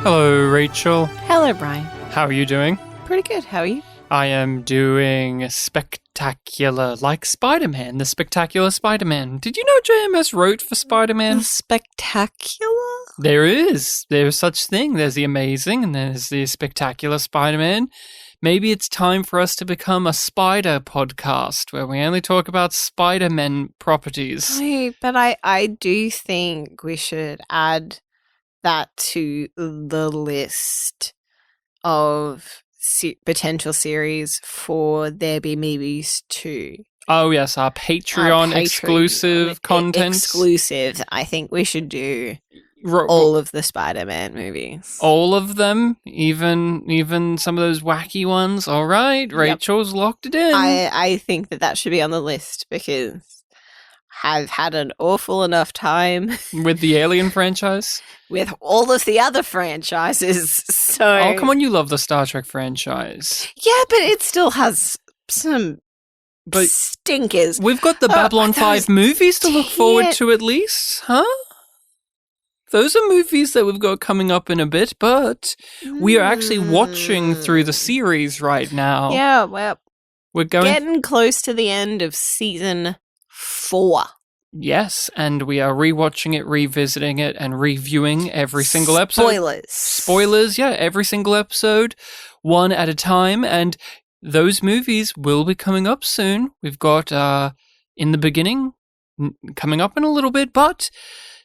Hello, Rachel. Hello, Brian. How are you doing? Pretty good. How are you? I am doing spectacular, like Spider-Man, the Spectacular Spider-Man. Did you know JMS wrote for Spider-Man? The spectacular? There is. There's such thing. There's the Amazing and there's the Spectacular Spider-Man. Maybe it's time for us to become a spider podcast where we only talk about Spider-Man properties. But I do think we should add that to the list of potential series for There Be Movies 2. Oh, yes, our Patreon exclusive content. Exclusive. I think we should do all of the Spider-Man movies. All of them? Even some of those wacky ones? All right, Rachel's locked it in. I think that should be on the list because I've had an awful enough time with the Alien franchise? With all of the other franchises, so... Oh, come on, you love the Star Trek franchise. Yeah, but it still has some stinkers. We've got the Babylon 5 movies to look forward to at least, huh? Those are movies that we've got coming up in a bit, but we are actually watching through the series right now. Yeah, well, we're getting close to the end of season 4. Yes, and we are rewatching it, revisiting it, and reviewing every single episode. Spoilers, yeah, every single episode, one at a time, and those movies will be coming up soon. We've got In the Beginning coming up in a little bit, but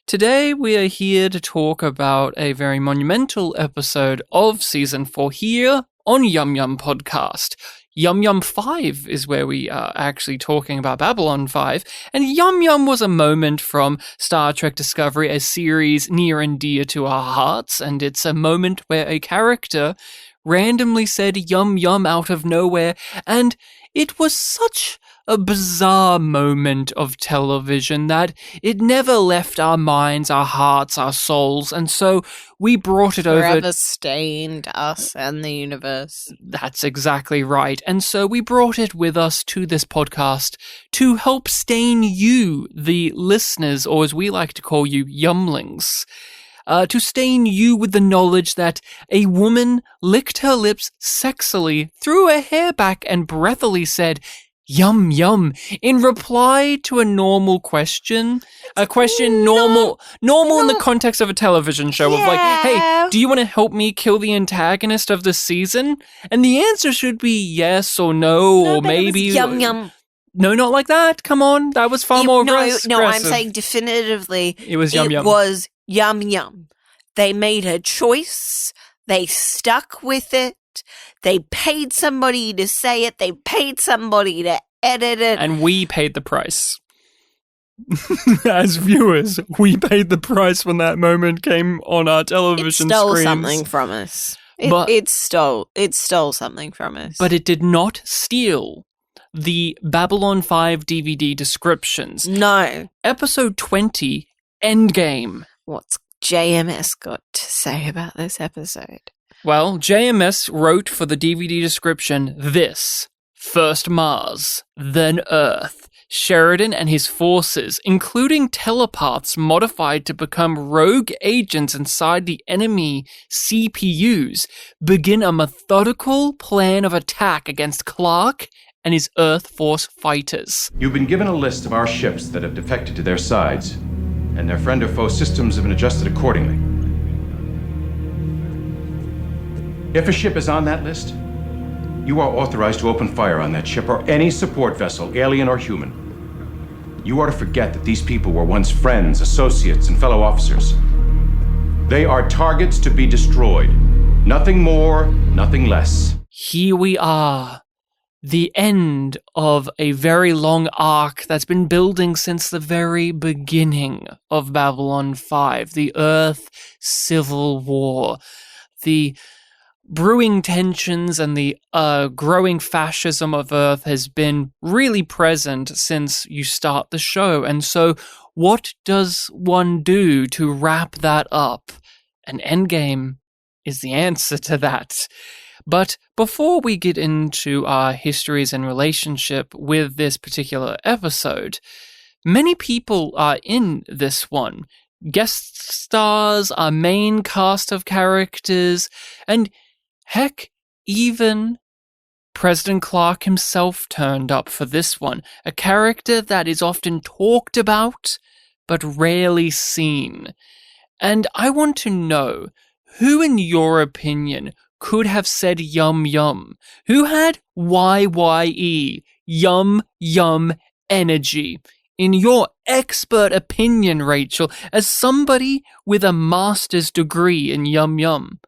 today we are here to talk about a very monumental episode of Season 4 here on YumYumPodcast. YumYum 5 is where we are actually talking about Babylon 5, and YumYum was a moment from Star Trek Discovery, a series near and dear to our hearts, and it's a moment where a character randomly said yum yum out of nowhere, and it was such a bizarre moment of television that it never left our minds, our hearts, our souls, and so we brought it over. Forever stained us and the universe. That's exactly right. And so we brought it with us to this podcast to help stain you, the listeners, or as we like to call you, yumlings. To stain you with the knowledge that a woman licked her lips sexily, threw her hair back, and breathily said, "Yum, yum," in reply to a normal question. A question normal in the context of a television show of like, hey, do you want to help me kill the antagonist of this season? And the answer should be yes or no or maybe. Yum, yum. No, not like that. Come on. That was far more aggressive. No, I'm saying definitively it was yum, yum. It was yum, yum. They made a choice. They stuck with it. They paid somebody to say it. They paid somebody to edit it. And we paid the price. As viewers, we paid the price when that moment came on our television screens. It stole something from us. It stole something from us. But it did not steal the Babylon 5 DVD descriptions. No. Episode 20, Endgame. What's JMS got to say about this episode? Well, JMS wrote for the DVD description this: First Mars, then Earth. Sheridan and his forces, including telepaths modified to become rogue agents inside the enemy CPUs, begin a methodical plan of attack against Clark and his Earth Force fighters. You've been given a list of our ships that have defected to their sides, and their friend or foe systems have been adjusted accordingly. If a ship is on that list, you are authorized to open fire on that ship or any support vessel, alien or human. You are to forget that these people were once friends, associates, and fellow officers. They are targets to be destroyed. Nothing more, nothing less. Here we are. The end of a very long arc that's been building since the very beginning of Babylon 5, the Earth Civil War, the brewing tensions and the growing fascism of Earth has been really present since you start the show. And so what does one do to wrap that up? An Endgame is the answer to that. But before we get into our histories and relationship with this particular episode, many people are in this one. guest stars, our main cast of characters, and heck, even President Clark himself turned up for this one, a character that is often talked about but rarely seen. And I want to know, who in your opinion could have said yum yum? Who had YYE, yum yum energy? In your expert opinion, Rachel, as somebody with a master's degree in yum yum,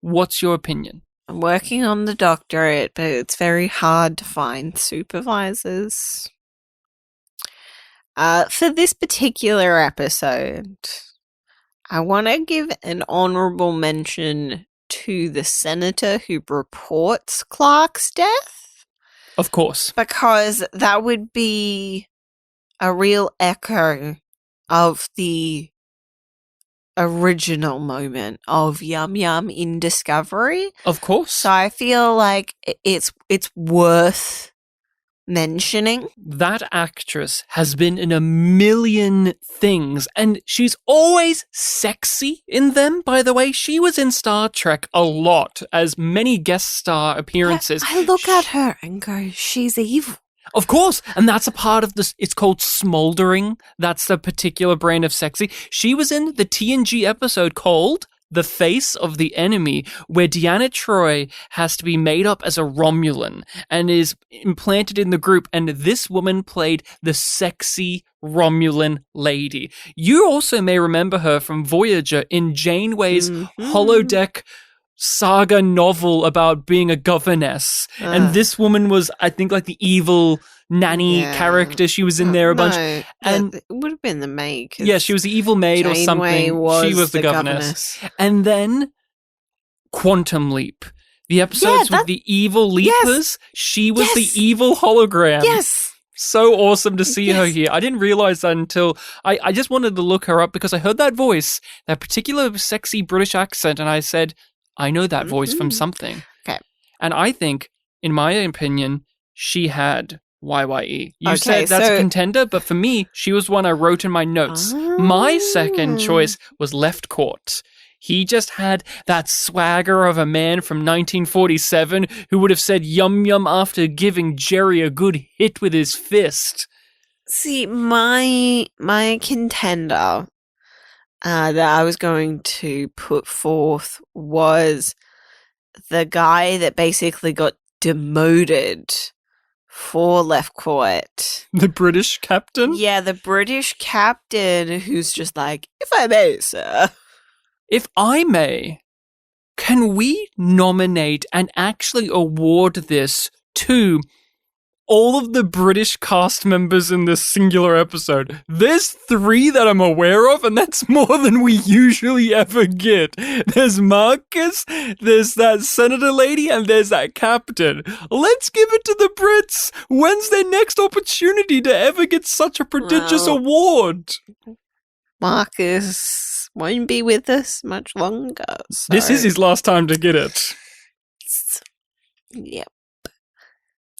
what's your opinion? I'm working on the doctorate, but it's very hard to find supervisors. For this particular episode, I want to give an honorable mention to the senator who reports Clark's death. Of course. Because that would be a real echo of the original moment of Yum Yum in Discovery. Of course. So I feel like it's worth mentioning. That actress has been in a million things, and she's always sexy in them, by the way. She was in Star Trek a lot, as many guest star appearances. I look at her and go, she's evil. Of course, and that's a part of this. It's called smoldering. That's the particular brand of sexy. She was in the TNG episode called The Face of the Enemy, where Deanna Troi has to be made up as a Romulan and is implanted in the group, and this woman played the sexy Romulan lady. You also may remember her from Voyager in Janeway's holodeck saga novel about being a governess. And this woman was, I think, like the evil nanny character. She was in there a bunch. And it would have been the maid. Yeah, she was the evil maid or something. She was the governess. And then Quantum Leap. The episodes with the evil leapers. She was the evil hologram. Yes. So awesome to see her here. I didn't realize that until I just wanted to look her up because I heard that voice, that particular sexy British accent, and I said, I know that voice from something. Okay. And I think, in my opinion, she had YYE. You said that's a contender, but for me, she was one I wrote in my notes. My second choice was Left Court. He just had that swagger of a man from 1947 who would have said yum yum after giving Jerry a good hit with his fist. See, my contender that I was going to put forth was the guy that basically got demoted for Left Court. The British captain? Yeah, the British captain who's just like, if I may, sir. If I may, can we nominate and actually award this to all of the British cast members in this singular episode? There's 3 that I'm aware of, and that's more than we usually ever get. There's Marcus, there's that senator lady, and there's that captain. Let's give it to the Brits. When's their next opportunity to ever get such a prodigious award? Marcus won't be with us much longer. So. This is his last time to get it. Yep.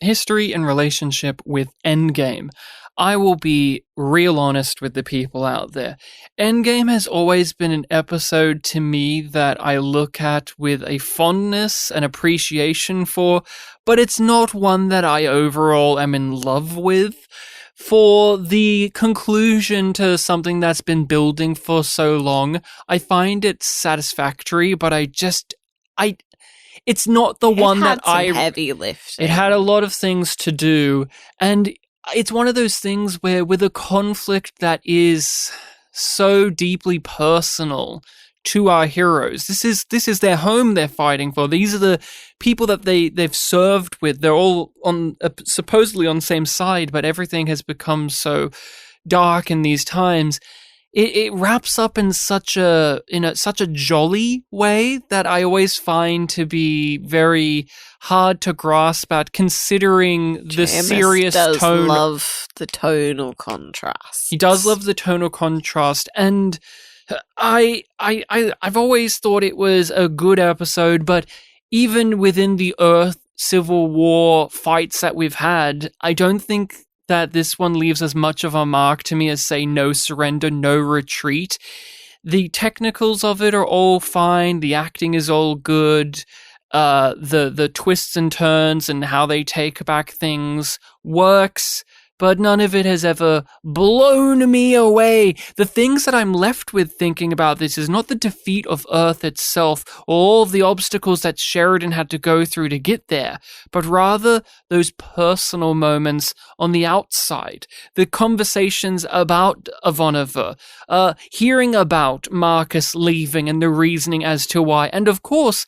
History and relationship with Endgame. I will be real honest with the people out there. Endgame has always been an episode to me that I look at with a fondness and appreciation for, but it's not one that I overall am in love with. For the conclusion to something that's been building for so long, I find it satisfactory, but it's not the one that I... heavy lifting. It had a lot of things to do, and it's one of those things where with a conflict that is so deeply personal to our heroes, this is their home they're fighting for. These are the people that they've served with. They're all on supposedly on the same side, but everything has become so dark in these times. It wraps up in such a jolly way that I always find to be very hard to grasp at, considering the serious tone. He does love the tonal contrast. He does love the tonal contrast, and I've always thought it was a good episode, but even within the Earth Civil War fights that we've had, I don't think that this one leaves as much of a mark to me as, say, No Surrender, No Retreat. The technicals of it are all fine. The acting is all good. The twists and turns and how they take back things works, but none of it has ever blown me away. The things that I'm left with thinking about this is not the defeat of Earth itself, or all of the obstacles that Sheridan had to go through to get there, but rather those personal moments on the outside, the conversations about Ivanova, hearing about Marcus leaving and the reasoning as to why, and of course,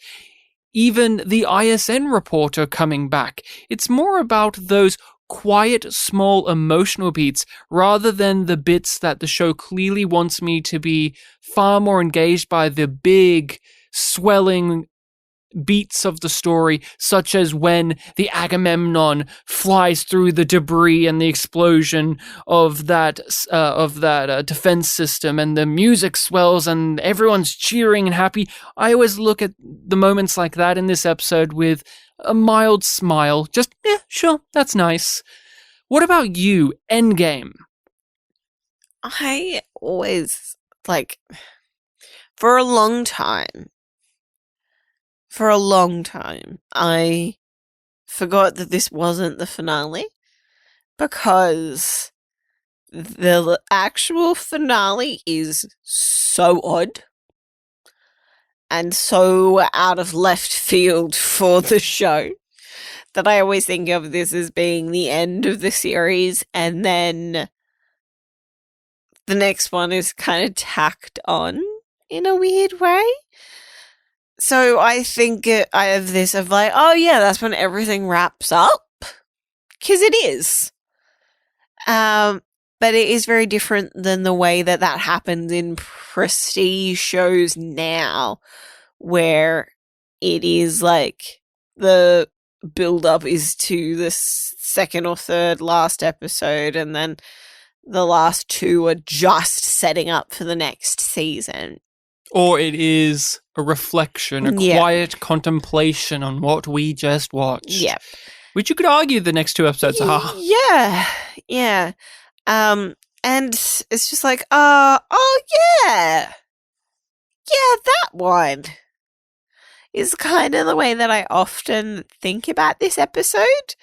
even the ISN reporter coming back. It's more about those quiet, small emotional beats rather than the bits that the show clearly wants me to be far more engaged by, the big, swelling beats of the story, such as when the Agamemnon flies through the debris and the explosion of that defense system, and the music swells and everyone's cheering and happy. I always look at the moments like that in this episode with a mild smile. Just, sure, that's nice. What about you, Endgame? I always, for a long time, I forgot that this wasn't the finale, because the actual finale is so odd and so out of left field for the show that I always think of this as being the end of the series, and then the next one is kind of tacked on in a weird way. So I think I have this of oh yeah, that's when everything wraps up. Because it is. But it is very different than the way that happens in prestige shows now, where it is the build-up is to the second or third last episode, and then the last two are just setting up for the next season. Or it is a reflection, a quiet contemplation on what we just watched. Yep. Which you could argue the next two episodes are. Yeah. And it's just oh yeah. Yeah, that one is kind of the way that I often think about this episode.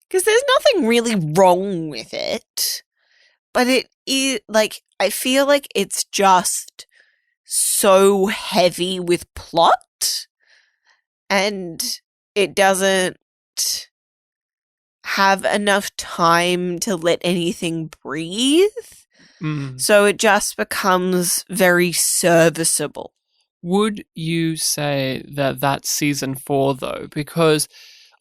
Because there's nothing really wrong with it. But it is, I feel like it's just so heavy with plot, and it doesn't have enough time to let anything breathe. So it just becomes very serviceable. Would you say that that's season 4, though? Because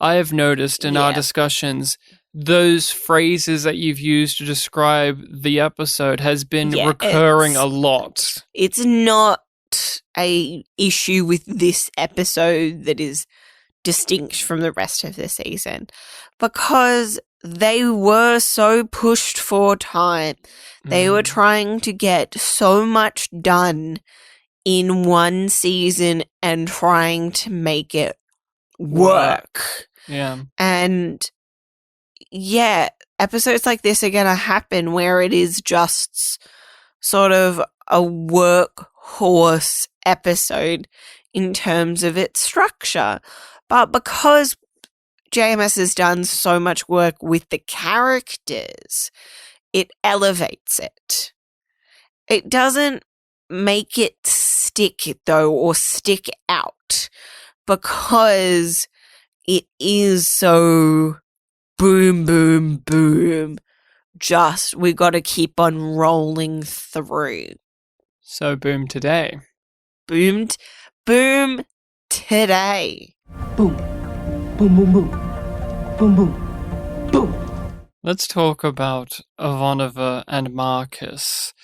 I have noticed in our discussions, those phrases that you've used to describe the episode has been recurring a lot. It's not a issue with this episode that is distinct from the rest of the season, because they were so pushed for time. They were trying to get so much done in one season and trying to make it work. Yeah. And episodes like this are going to happen where it is just sort of a workhorse episode in terms of its structure. But because JMS has done so much work with the characters, it elevates it. It doesn't make it stick, though, or stick out, because it is so boom, boom, boom. Just, we got to keep on rolling through. So boom today. Boom today. Boom. Boom, boom, boom. Boom, boom. Boom. Let's talk about Ivanova and Marcus.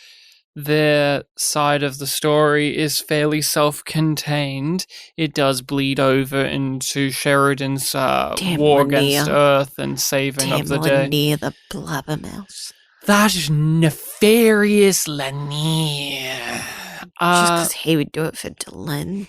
Their side of the story is fairly self-contained. It does bleed over into Sheridan's war against Earth and saving of the day. Near the blabbermouth. That is nefarious Lanier. Just because he would do it for Dylan.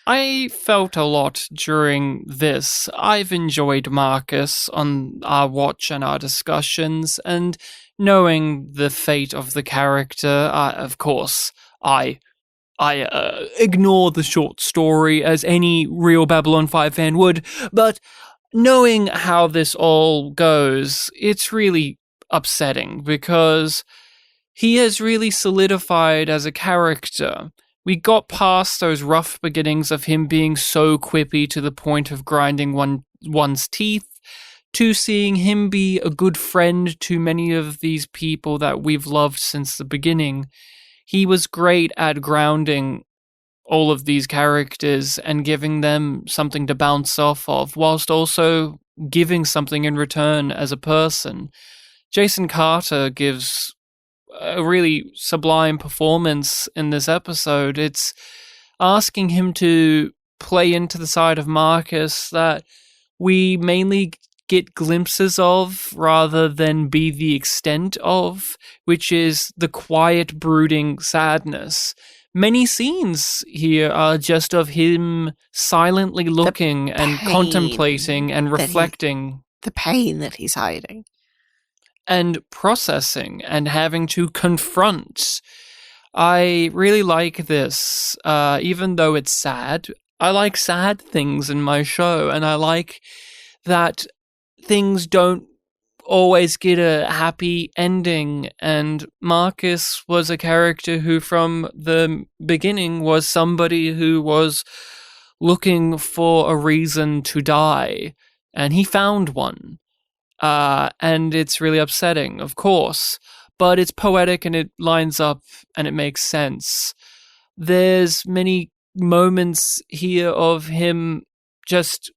I felt a lot during this. I've enjoyed Marcus on our watch and our discussions, and knowing the fate of the character, of course, I ignore the short story as any real Babylon 5 fan would, but knowing how this all goes, it's really upsetting because he has really solidified as a character. We got past those rough beginnings of him being so quippy to the point of grinding one's teeth, to seeing him be a good friend to many of these people that we've loved since the beginning. He was great at grounding all of these characters and giving them something to bounce off of, whilst also giving something in return as a person. Jason Carter gives a really sublime performance in this episode. It's asking him to play into the side of Marcus that we mainly get glimpses of rather than be the extent of, which is the quiet, brooding sadness. Many scenes here are just of him silently looking and contemplating and reflecting. The pain that he's hiding. And processing and having to confront. I really like this, even though it's sad. I like sad things in my show, and I like that things don't always get a happy ending, and Marcus was a character who from the beginning was somebody who was looking for a reason to die, and he found one. And it's really upsetting, of course, but it's poetic and it lines up and it makes sense. There's many moments here of him just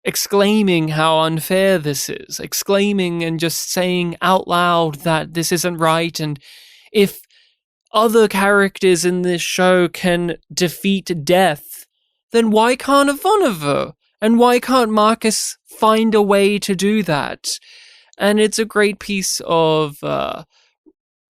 exclaiming how unfair this is, exclaiming and just saying out loud that this isn't right, and if other characters in this show can defeat death, then why can't Ivanova? And why can't Marcus find a way to do that? And it's a great piece of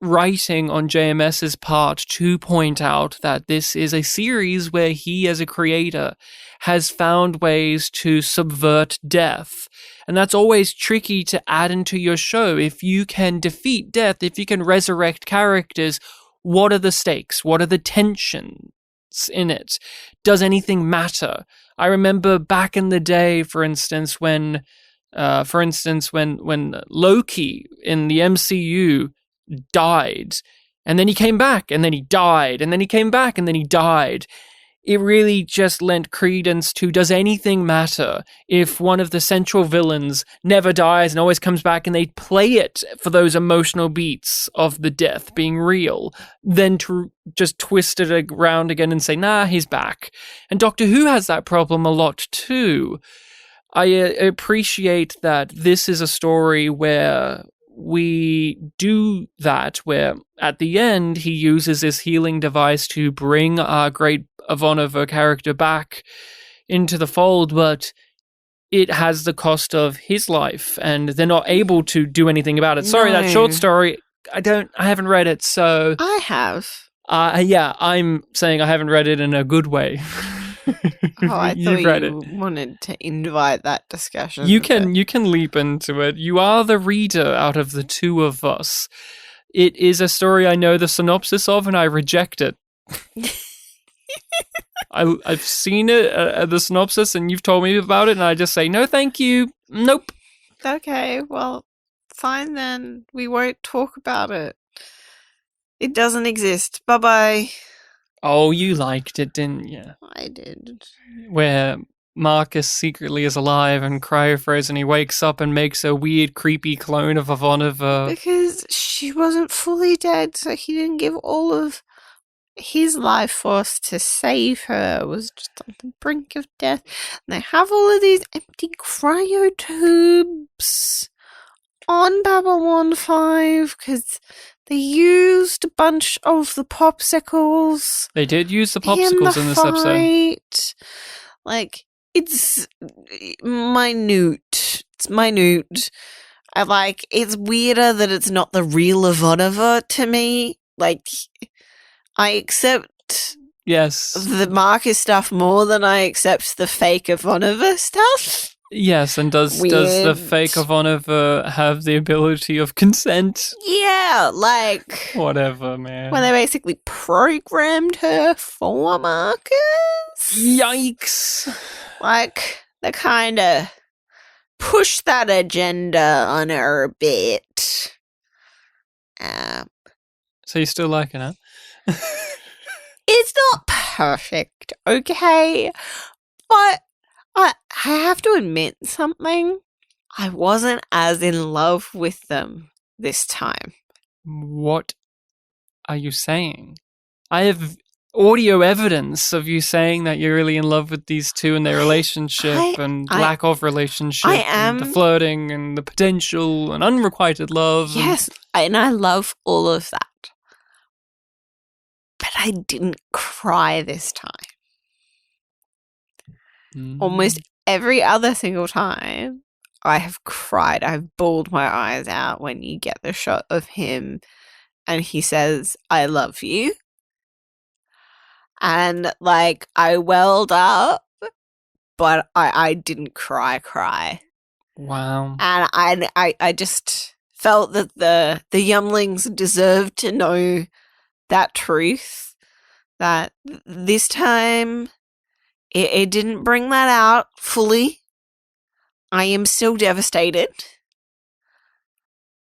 writing on JMS's part to point out that this is a series where he, as a creator, has found ways to subvert death. And that's always tricky to add into your show. If you can defeat death, if you can resurrect characters, what are the stakes? What are the tensions in it? Does anything matter? I remember back in the day, for instance, when Loki in the MCU died, and then he came back, and then he died, and then he came back, and then he died. It really just lent credence to, does anything matter if one of the central villains never dies and always comes back, and they play it for those emotional beats of the death being real, then to just twist it around again and say, nah, he's back. And Doctor Who has that problem a lot too. I appreciate that this is a story where we do that, where at the end he uses this healing device to bring our great Ivanova character back into the fold, but it has the cost of his life, and they're not able to do anything about it. Sorry, that short story, I haven't read it, so... I have. Yeah, I'm saying I haven't read it in a good way. I thought you wanted to invite that discussion. You can leap into it. You are the reader out of the two of us. It is a story I know the synopsis of, and I reject it. I've seen it, the synopsis, and you've told me about it, and I just say, no, thank you. Nope. Okay, well, fine then. We won't talk about it. It doesn't exist. Bye-bye. Oh, you liked it, didn't you? I did. Where Marcus secretly is alive and cryo-frozen, he wakes up and makes a weird, creepy clone of Ivanova. Because she wasn't fully dead, so he didn't give all of his life force to save her. It was just on the brink of death. And they have all of these empty cryotubes on Babylon 5 because they used a bunch of the popsicles. They did use the popsicles in this episode. Like, it's minute. It's minute. It's weirder that it's not the real Ivanova to me. Like, I accept Yes. the Marcus stuff more than I accept the fake Ivanova stuff. Yes, and does the fake Ivanova have the ability of consent? Yeah, like... Whatever, man. When they basically programmed her for Marcus. Yikes. Like, they kind of pushed that agenda on her a bit. So you still like it, huh? It's not perfect, okay? But I have to admit something. I wasn't as in love with them this time. What are you saying? I have audio evidence of you saying that you're really in love with these two and their relationship and lack of relationship. And the flirting and the potential and unrequited love. Yes, and I love all of that. But I didn't cry this time. Almost every other single time I have cried. I've bawled my eyes out when you get the shot of him and he says, I love you. And, like, I welled up, but I didn't cry. Wow. And I just felt that the younglings deserved to know that truth, that this time it didn't bring that out fully. I am still devastated.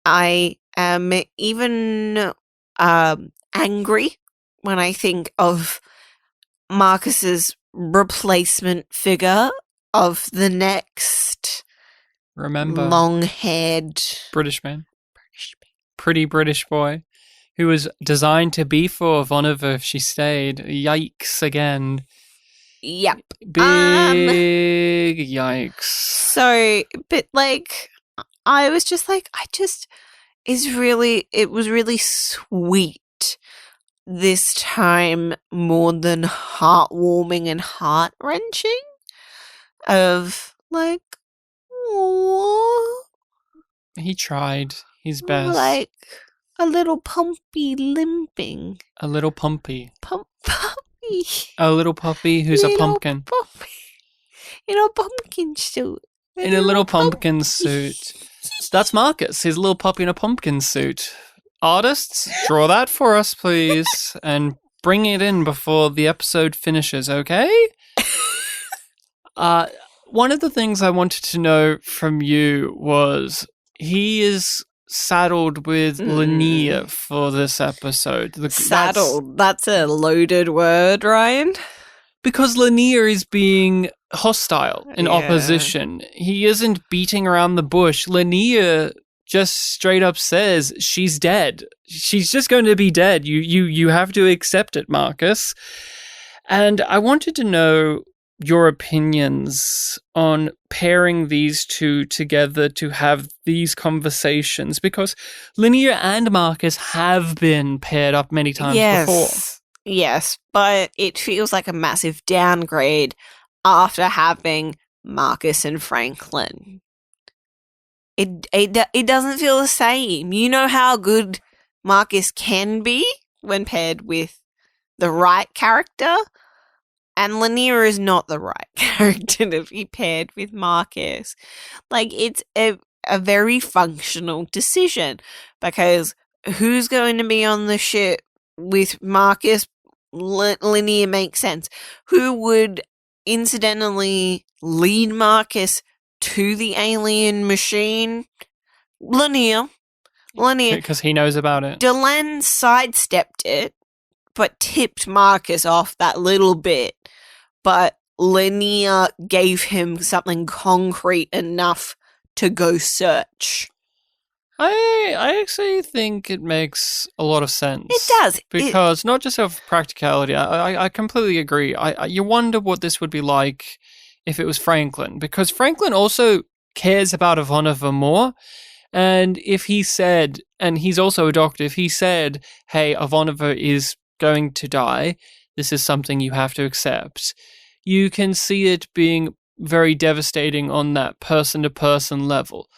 I am even angry when I think of Marcus's replacement figure of the next long-haired British man. Pretty British boy who was designed to be for Ivanova if she stayed. Yikes again. Yep. Big yikes. So, but like, I was just like, it was really sweet this time, more than heartwarming and heart-wrenching, of like, aww. He tried his best. Like a little pumpy limping. A little pumpy. Puppy. A little puppy who's a pumpkin. Puppy. In a pumpkin suit. In a little pumpkin suit. That's Marcus, his little puppy in a pumpkin suit. Artists, draw that for us, please. And bring it in before the episode finishes, okay? One of the things I wanted to know from you was he is saddled with Linnea for this episode. Saddled? That's a loaded word, Ryan. Because Linnea is being hostile in opposition. He isn't beating around the bush. Linnea just straight up says she's dead. She's just going to be dead. You have to accept it, Marcus. And I wanted to know your opinions on pairing these two together to have these conversations, because Linnea and Marcus have been paired up many times before. Yes, but it feels like a massive downgrade after having Marcus and Franklin. It doesn't feel the same. You know how good Marcus can be when paired with the right character? And Linnea is not the right character to be paired with Marcus. Like, it's a very functional decision, because who's going to be on the ship with Marcus? Linnea makes sense. Who would incidentally lead Marcus to the alien machine? Linnea. Because he knows about it. Delenn sidestepped it, but tipped Marcus off that little bit. But Linnea gave him something concrete enough to go search. I actually think it makes a lot of sense. It does. Because not just of practicality, I completely agree. You wonder what this would be like if it was Franklin, because Franklin also cares about Ivanova more. And if he said, and he's also a doctor, if he said, hey, Ivanova is going to die, this is something you have to accept, you can see it being very devastating on that person-to-person level.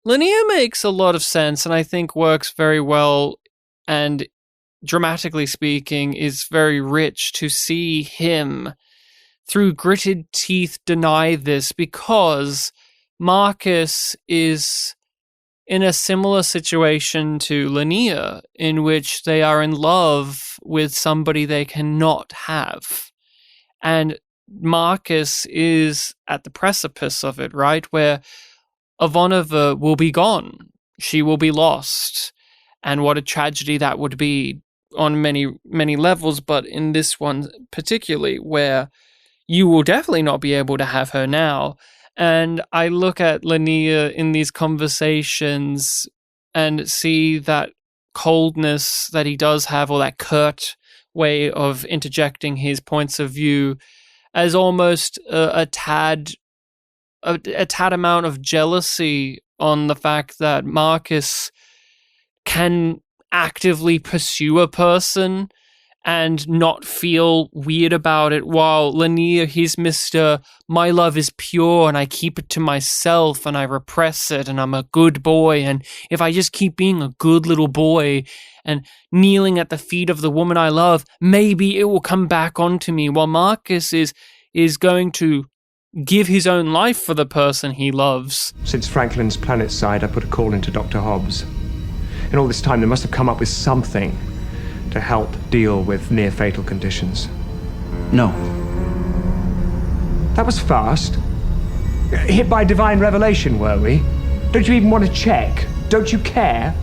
Linnea makes a lot of sense and I think works very well and dramatically speaking, is very rich to see him, through gritted teeth, deny this, because Marcus is in a similar situation to Linnea, in which they are in love with somebody they cannot have. And Marcus is at the precipice of it, right? Where Ivanova will be gone. She will be lost. And what a tragedy that would be on many, many levels, but in this one particularly, where you will definitely not be able to have her now. And I look at Linnea in these conversations and see that coldness that he does have, or that curt way of interjecting his points of view, as almost a tad amount of jealousy on the fact that Marcus can actively pursue a person and not feel weird about it, while Linnea, he's Mr. My love is pure and I keep it to myself and I repress it and I'm a good boy, and if I just keep being a good little boy and kneeling at the feet of the woman I love, maybe it will come back onto me, while Marcus is going to give his own life for the person he loves. Since Franklin's planet side, I put a call into Dr. Hobbs. In all this time, they must have come up with something to help deal with near-fatal conditions. No. That was fast. Hit by divine revelation, were we? Don't you even want to check? Don't you care?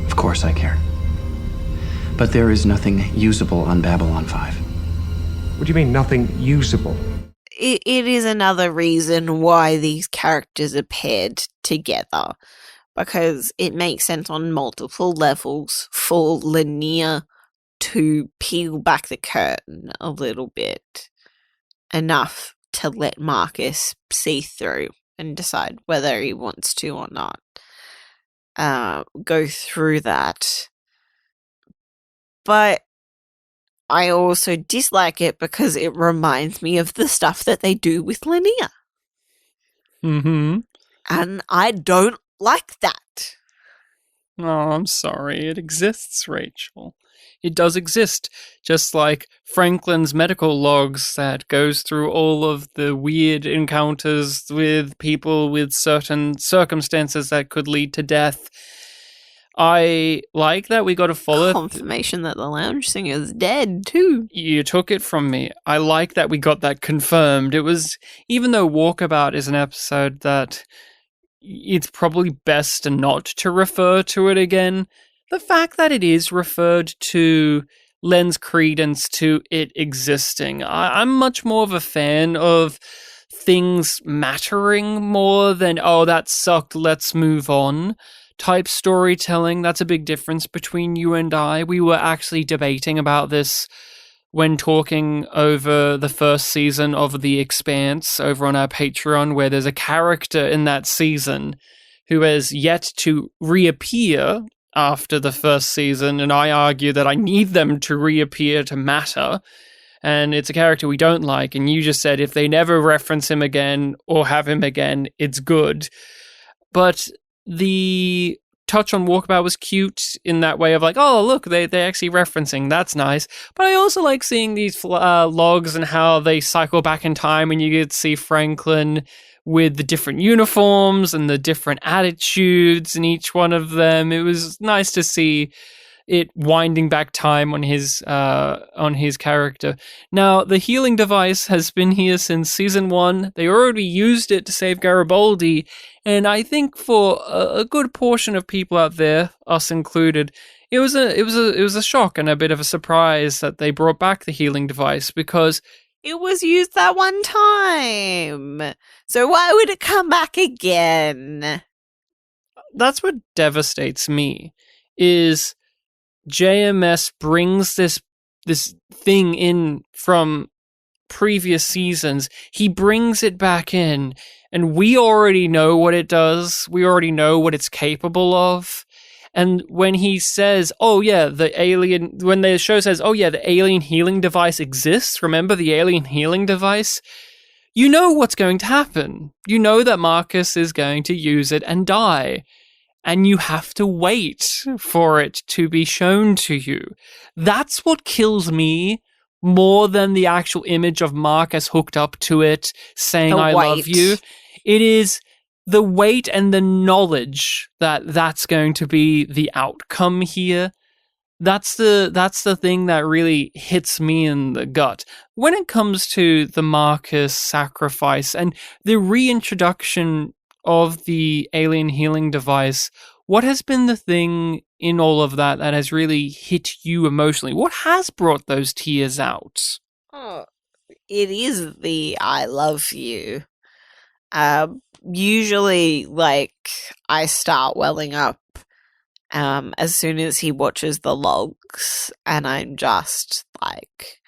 Of course I care. But there is nothing usable on Babylon 5. What do you mean, nothing usable? It is another reason why these characters are paired together, because it makes sense on multiple levels for Linnea to peel back the curtain a little bit, enough to let Marcus see through and decide whether he wants to or not. Go through that. But I also dislike it because it reminds me of the stuff that they do with Linnea. Mm-hmm. And I don't like that. Oh, I'm sorry. It exists, Rachel. It does exist. Just like Franklin's medical logs that goes through all of the weird encounters with people with certain circumstances that could lead to death. I like that we got to follow... Confirmation that the lounge singer's dead, too. You took it from me. I like that we got that confirmed. It was... Even though Walkabout is an episode that it's probably best not to refer to it again, the fact that it is referred to lends credence to it existing. I'm much more of a fan of things mattering more than, oh, that sucked, let's move on type storytelling. That's a big difference between you and I. We were actually debating about this when talking over the first season of The Expanse over on our Patreon, where there's a character in that season who has yet to reappear after the first season, and I argue that I need them to reappear to matter, and it's a character we don't like, and you just said if they never reference him again or have him again, it's good. But the touch on Walkabout was cute in that way of like, oh, look, they're actually referencing, that's nice. But I also like seeing these logs and how they cycle back in time, and you get to see Franklin with the different uniforms and the different attitudes in each one of them. It was nice to see it winding back time on his character. Now, the healing device has been here since season 1. They already used it to save Garibaldi, and I think for a good portion of people out there, us included, it was a shock and a bit of a surprise that they brought back the healing device, because it was used that one time. So why would it come back again? That's what devastates me, is JMS brings this thing in from previous seasons. He brings it back in, and we already know what it does. We already know what it's capable of. And when he says, oh yeah, when the show says, oh yeah, the alien healing device exists, remember the alien healing device? You know what's going to happen. You know that Marcus is going to use it and die. and you have to wait for it to be shown to you. That's what kills me more than the actual image of Marcus hooked up to it saying, I love you. It is the weight and the knowledge that that's going to be the outcome here. That's the thing that really hits me in the gut. When it comes to the Marcus sacrifice and the reintroduction of the alien healing device, what has been the thing in all of that that has really hit you emotionally? What has brought those tears out? Oh, it is the I love you. Usually, like, I start welling up as soon as he watches the logs, and I'm just, like,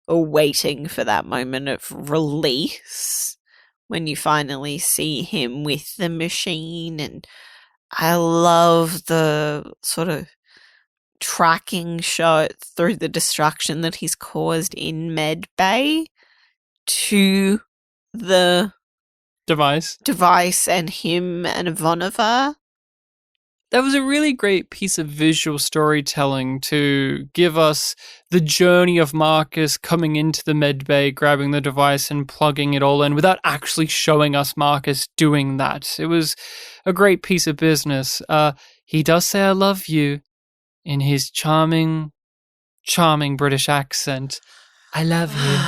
waiting for that moment of release when you finally see him with the machine. And I love the sort of tracking shot through the destruction that he's caused in Med Bay to the device and him and Ivanova. That was a really great piece of visual storytelling to give us the journey of Marcus coming into the med bay, grabbing the device and plugging it all in without actually showing us Marcus doing that. It was a great piece of business. He does say I love you in his charming British accent. I love you.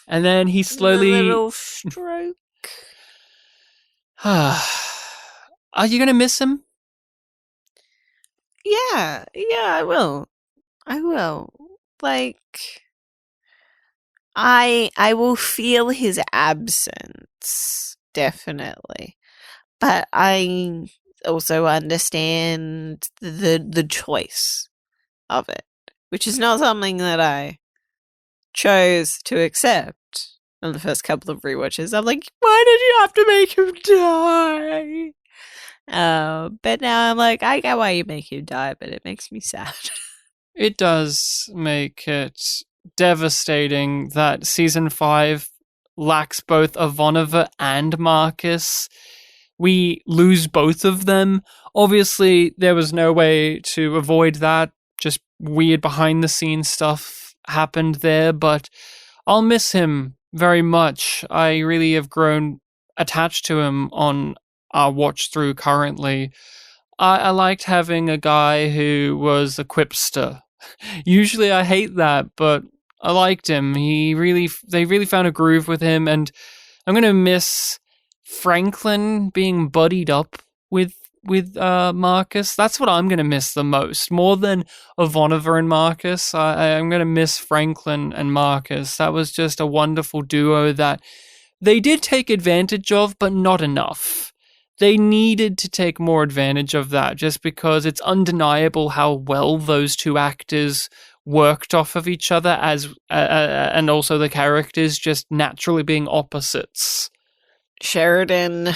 And then he slowly... A little stroke. Are you going to miss him? Yeah, I will. Like, I will feel his absence, definitely. But I also understand the choice of it, which is not something that I chose to accept on the first couple of rewatches. I'm like, why did you have to make him die? But now I'm like, I get why you make him die, but it makes me sad. It does make it devastating that season 5 lacks both Ivanova and Marcus. We lose both of them. Obviously, there was no way to avoid that. Just weird behind the scenes stuff happened there, but I'll miss him very much. I really have grown attached to him on our watch through currently. I liked having a guy who was a quipster. Usually I hate that, but I liked him. They really found a groove with him, and I'm going to miss Franklin being buddied up with Marcus. That's what I'm going to miss the most. More than Ivanova and Marcus, I'm going to miss Franklin and Marcus. That was just a wonderful duo that they did take advantage of, but not enough. They needed to take more advantage of that just because it's undeniable how well those two actors worked off of each other and also the characters just naturally being opposites. Sheridan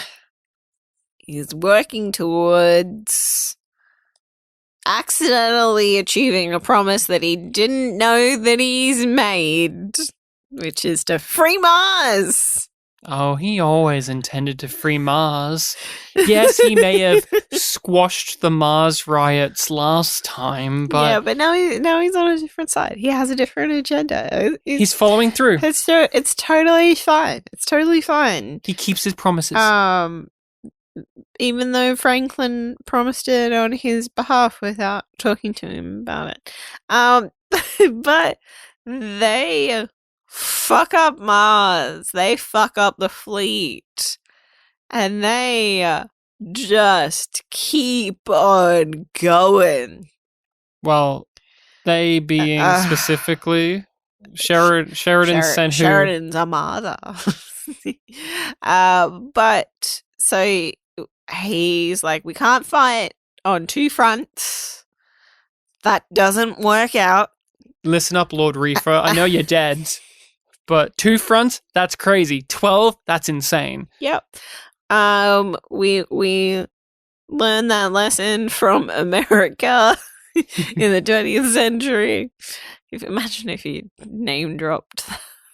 is working towards accidentally achieving a promise that he didn't know that he's made, which is to free Mars. Oh, he always intended to free Mars. Yes, he may have squashed the Mars riots last time, but... Yeah, but now he's on a different side. He has a different agenda. He's following through. It's totally fine. It's totally fine. He keeps his promises. Even though Franklin promised it on his behalf without talking to him about it. But they... fuck up Mars. They fuck up the fleet. And they just keep on going. Well, they being specifically Sheridan sent who? Sheridan's Armada. But so he's like, we can't fight on two fronts. That doesn't work out. Listen up, Lord Reefer. I know you're dead. But 2 fronts, that's crazy. 12, that's insane. Yep. We learned that lesson from America in the 20th century. Imagine if you name dropped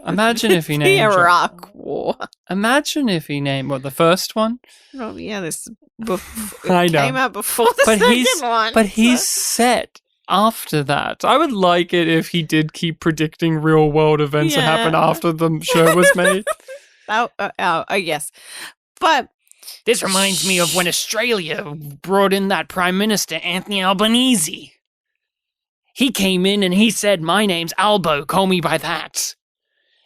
Imagine if he the named Iraq War. Imagine if he named the first one. Oh yeah, this I know. came out before the second one. But he's set after that. I would like it if he did keep predicting real world events that happen after the show was made. Yes, but this reminds me of when Australia brought in that Prime Minister Anthony Albanese. He came in and he said, "My name's Albo. Call me by that.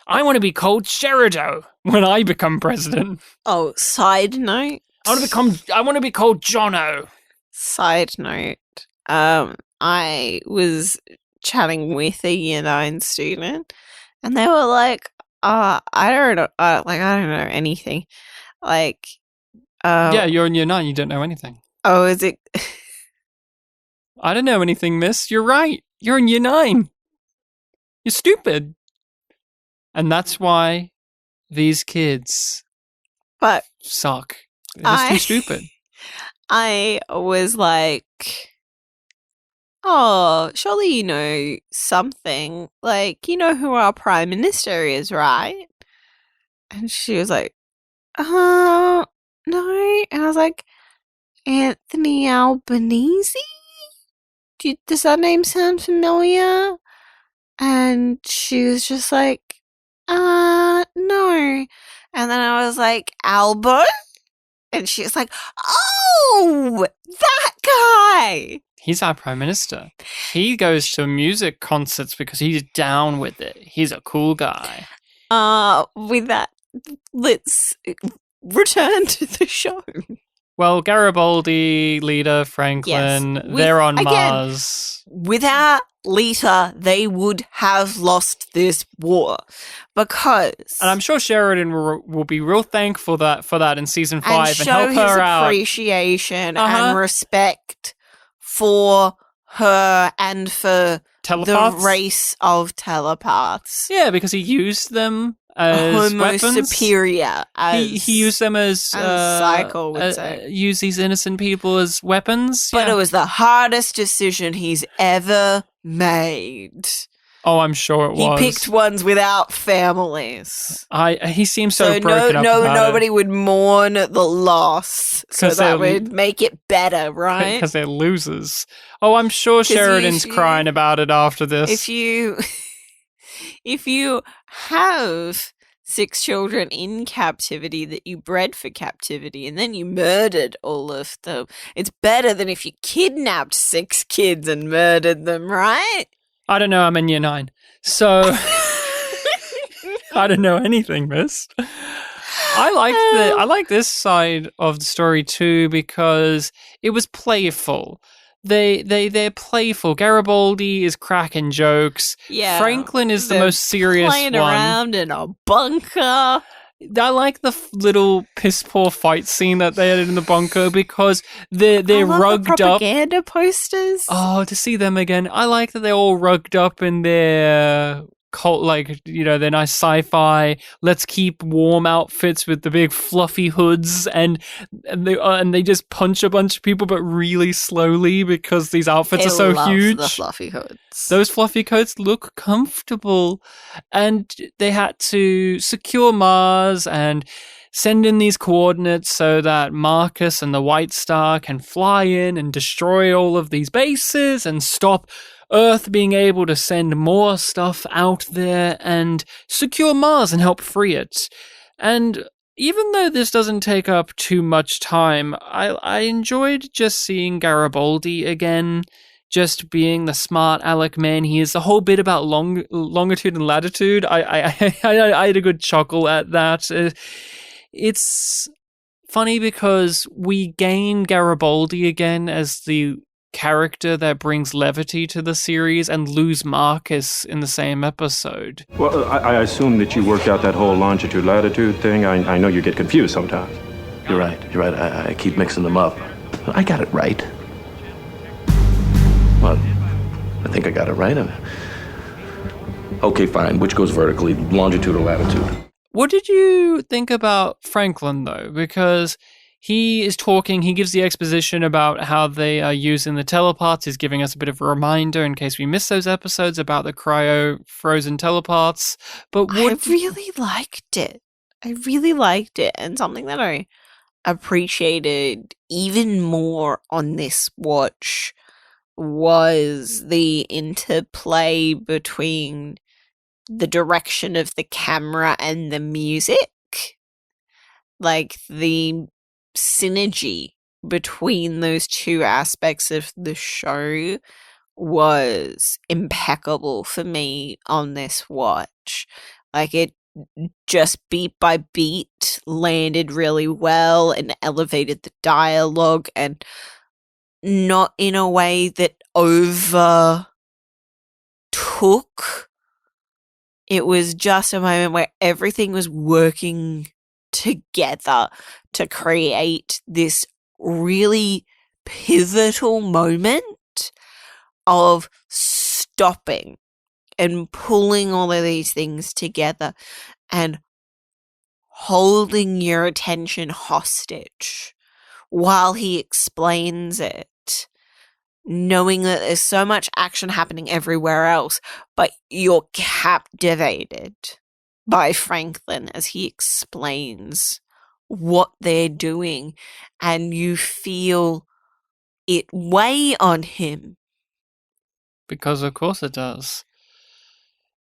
I want to be called Sherido when I become president." Oh, side note. I want to be called Jono. Side note. I was chatting with a Year 9 student, and they were like, I don't know, I don't know anything. Like, yeah, you're in Year 9, you don't know anything. Oh, is it? I don't know anything, miss. You're right. You're in Year 9. You're stupid. And that's why these kids suck. They're too stupid. I was like, oh, surely you know something. Like, you know who our Prime Minister is, right? And she was like, no. And I was like, Anthony Albanese? Does that name sound familiar? And she was just like, no. And then I was like, Albo? And she was like, oh, that guy. He's our Prime Minister. He goes to music concerts because he's down with it. He's a cool guy. With that, let's return to the show. Well, Garibaldi, Lita, Franklin, they're on Mars. Without Lita, they would have lost this war because... And I'm sure Sheridan will be real thankful for that in season 5 and help her out. And show his appreciation and respect for her and for telepaths? The race of telepaths. Yeah, because he used them as Homo weapons. superior. He used them as Cycle would say. Use these innocent people as weapons. But it was the hardest decision he's ever made. Oh, I'm sure it was. He picked ones without families. He seems so broken up about nobody would mourn the loss, so that would make it better, right? Because they're losers. Oh, I'm sure Sheridan's crying about it after this. If you have 6 children in captivity that you bred for captivity and then you murdered all of them, it's better than if you kidnapped 6 kids and murdered them, right? I don't know, I'm in Year 9. So I don't know anything, miss. I like this side of the story too because it was playful. They're playful. Garibaldi is cracking jokes. Yeah, Franklin is the most serious playing one. Around in a bunker. I like the little piss poor fight scene that they had in the bunker because they're rugged the up. Propaganda posters. Oh, to see them again. I like that they're all rugged up in their their nice sci-fi, let's keep warm outfits with the big fluffy hoods, and they just punch a bunch of people, but really slowly because these outfits are so huge. The fluffy hoods. Those fluffy coats look comfortable, and they had to secure Mars and send in these coordinates so that Marcus and the White Star can fly in and destroy all of these bases and stop Earth being able to send more stuff out there and secure Mars and help free it. And even though this doesn't take up too much time, I enjoyed just seeing Garibaldi again, just being the smart aleck man he is. The whole bit about longitude and latitude, I had a good chuckle at that. It's funny because we gain Garibaldi again as the character that brings levity to the series and lose Marcus in the same episode. Well, I assume that you worked out that whole longitude-latitude thing. I know you get confused sometimes. You're right. I keep mixing them up. I got it right. Well, I think I got it right. Okay, fine. Which goes vertically, longitude or latitude? What did you think about Franklin, though? Because he is talking, he gives the exposition about how they are using the telepaths. He's giving us a bit of a reminder in case we miss those episodes about the cryo-frozen telepaths. But I really liked it. And something that I appreciated even more on this watch was the interplay between the direction of the camera and the music. Like, the synergy between those two aspects of the show was impeccable for me on this watch. Like, it just beat by beat landed really well and elevated the dialogue, and not in a way that overtook. It was just a moment where everything was working together to create this really pivotal moment of stopping and pulling all of these things together and holding your attention hostage while he explains it, knowing that there's so much action happening everywhere else, but you're captivated by Franklin as he explains what they're doing, and you feel it weigh on him. Because of course it does.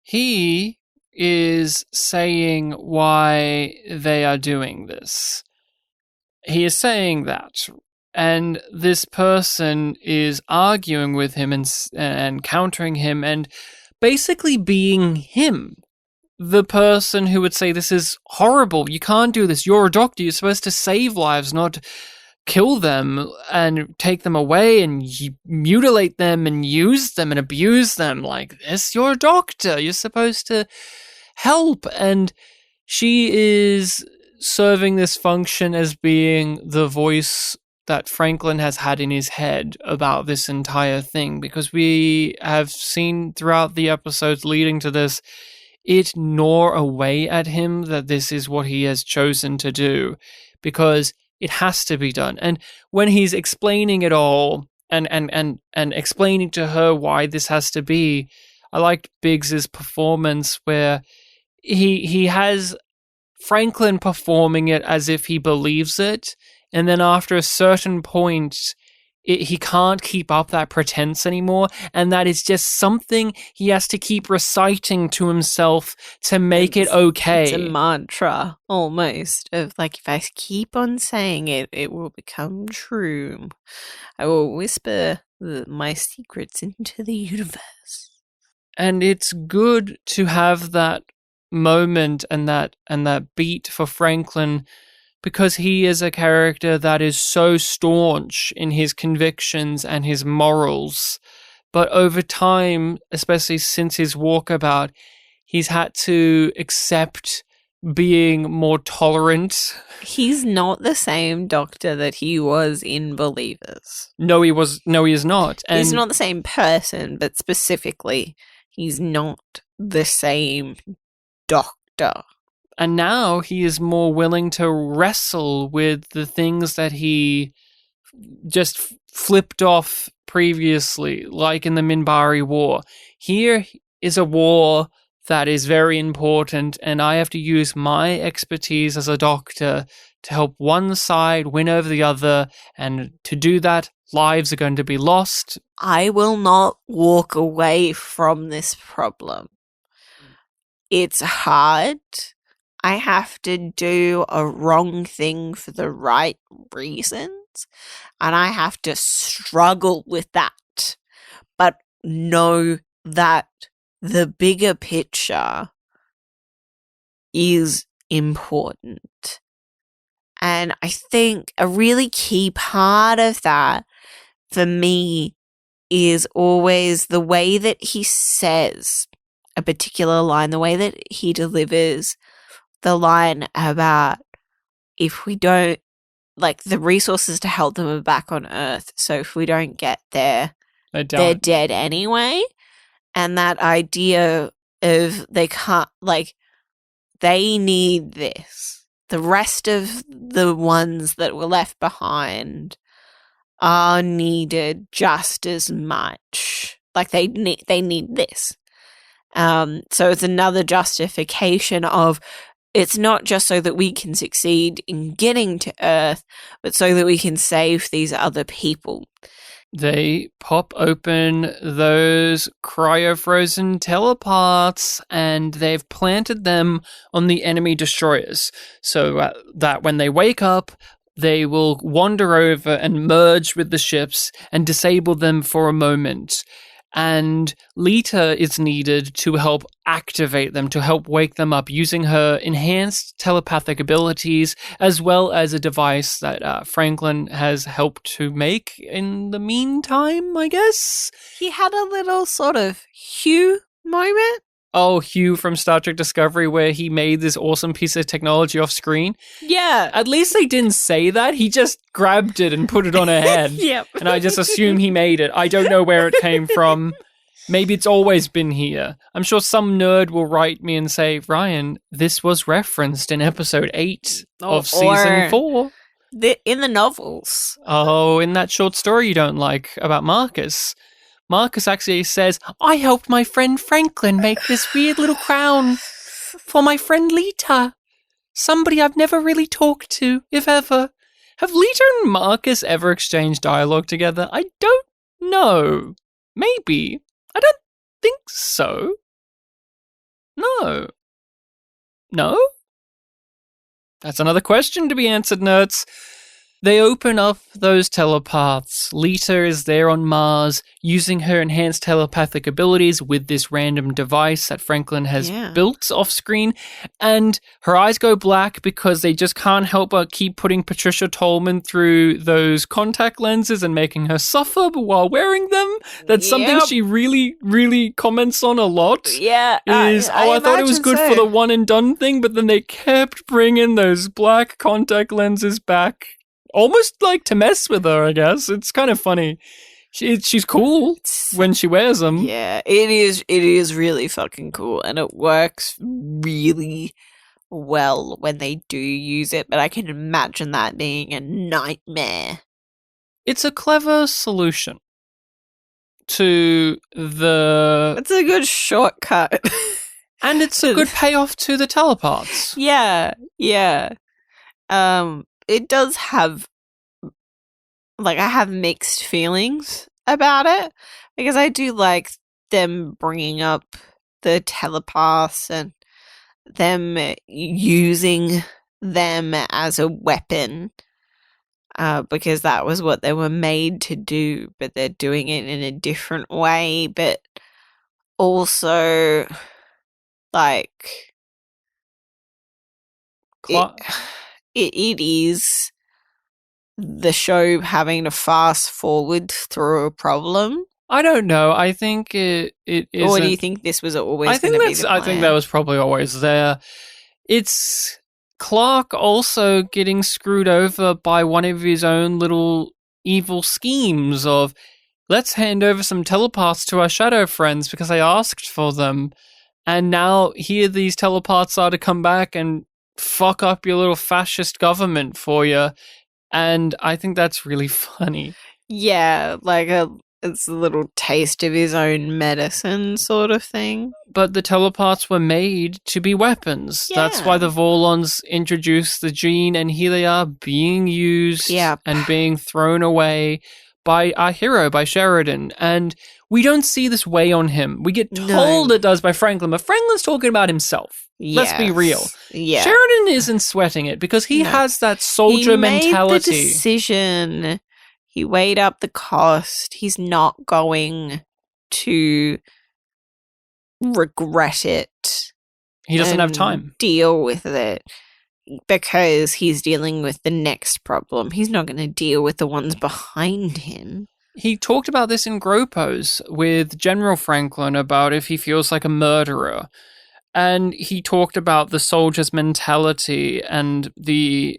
He is saying why they are doing this. He is saying that. And this person is arguing with him and countering him and basically being him. The person who would say, this is horrible, you can't do this, you're a doctor, you're supposed to save lives, not kill them and take them away and mutilate them and use them and abuse them like this. You're a doctor, you're supposed to help. And she is serving this function as being the voice that Franklin has had in his head about this entire thing, because we have seen throughout the episodes leading to this, it gnaw away at him that this is what he has chosen to do, because it has to be done. And when he's explaining it all and explaining to her why this has to be, I liked Biggs's performance where he has Franklin performing it as if he believes it, and then after a certain point, he can't keep up that pretense anymore, and that is just something he has to keep reciting to himself to make it okay. It's a mantra, almost, of like, if I keep on saying it, it will become true. I will whisper my secrets into the universe. And it's good to have that moment and that beat for Franklin, because he is a character that is so staunch in his convictions and his morals. But over time, especially since his walkabout, he's had to accept being more tolerant. He's not the same doctor that he was in Believers. No, he is not. And he's not the same person, but specifically, he's not the same doctor. And now he is more willing to wrestle with the things that he just flipped off previously, like in the Minbari War. Here is a war that is very important, and I have to use my expertise as a doctor to help one side win over the other, and to do that, lives are going to be lost. I will not walk away from this problem. It's hard. I have to do a wrong thing for the right reasons, and I have to struggle with that, but know that the bigger picture is important. And I think a really key part of that for me is always the way that he says a particular line, the way that he delivers the line about, if we don't, like, the resources to help them are back on Earth, so if we don't get there, they're dead anyway. And that idea of they can't, like, they need this. the rest of the ones that were left behind are needed just as much. Like they need this. So it's another justification of it's not just so that we can succeed in getting to Earth, but so that we can save these other people. They pop open those cryo-frozen teleports and they've planted them on the enemy destroyers so that when they wake up, they will wander over and merge with the ships and disable them for a moment. And Lita is needed to help activate them, to help wake them up using her enhanced telepathic abilities, as well as a device that Franklin has helped to make in the meantime, I guess? He had a little sort of Hugh moment. Oh, Hugh from Star Trek Discovery, where he made this awesome piece of technology off screen. Yeah. At least they didn't say that. He just grabbed it and put it on her head. Yep. And I just assume he made it. I don't know where it came from. Maybe it's always been here. I'm sure some nerd will write me and say, Ryan, this was referenced in episode 8 of season 4. In the novels. Oh, in that short story you don't like about Marcus. Marcus actually says, I helped my friend Franklin make this weird little crown for my friend Lita. Somebody I've never really talked to, if ever. Have Lita and Marcus ever exchanged dialogue together? I don't know. Maybe. I don't think so. No. No? That's another question to be answered, nerds. They open up those telepaths. Lita is there on Mars using her enhanced telepathic abilities with this random device that Franklin has built off screen. And her eyes go black because they just can't help but keep putting Patricia Tolman through those contact lenses and making her suffer while wearing them. That's something she really, really comments on a lot. Yeah. I thought it was good for the one and done thing, but then they kept bringing those black contact lenses back. Almost like to mess with her, I guess. It's kind of funny. She's cool when she wears them. Yeah, it is really fucking cool, and it works really well when they do use it, but I can imagine that being a nightmare. It's a clever solution to the... It's a good shortcut. And it's a good payoff to the teleports. Yeah. It does have, I have mixed feelings about it, because I do like them bringing up the telepaths and them using them as a weapon, because that was what they were made to do, but they're doing it in a different way, but also, It is the show having to fast forward through a problem. I don't know. I think it is. Or do you think this was always going to be the plan? I think that was probably always there. It's Clark also getting screwed over by one of his own little evil schemes of, let's hand over some telepaths to our shadow friends because I asked for them. And now here these telepaths are to come back and fuck up your little fascist government for you, and I think that's really funny. Yeah, it's a little taste of his own medicine sort of thing. But the telepaths were made to be weapons. Yeah. That's why the Vorlons introduced the gene, and here they are being used and being thrown away by our hero, by Sheridan, and we don't see this weigh on him. We get told it does by Franklin, but Franklin's talking about himself. Yes. Let's be real. Yeah. Sheridan isn't sweating it because he has that soldier mentality. He made the decision. He weighed up the cost. He's not going to regret it. He doesn't have time. Deal with it because he's dealing with the next problem. He's not going to deal with the ones behind him. He talked about this in Gropos with General Franklin about if he feels like a murderer. And he talked about the soldier's mentality and the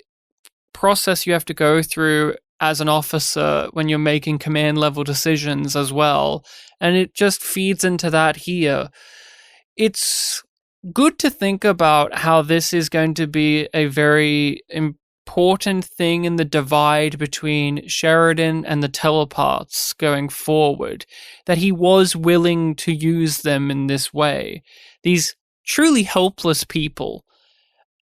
process you have to go through as an officer when you're making command level decisions as well. And it just feeds into that here. It's good to think about how this is going to be a very important thing in the divide between Sheridan and the telepaths going forward, that he was willing to use them in this way. These truly helpless people.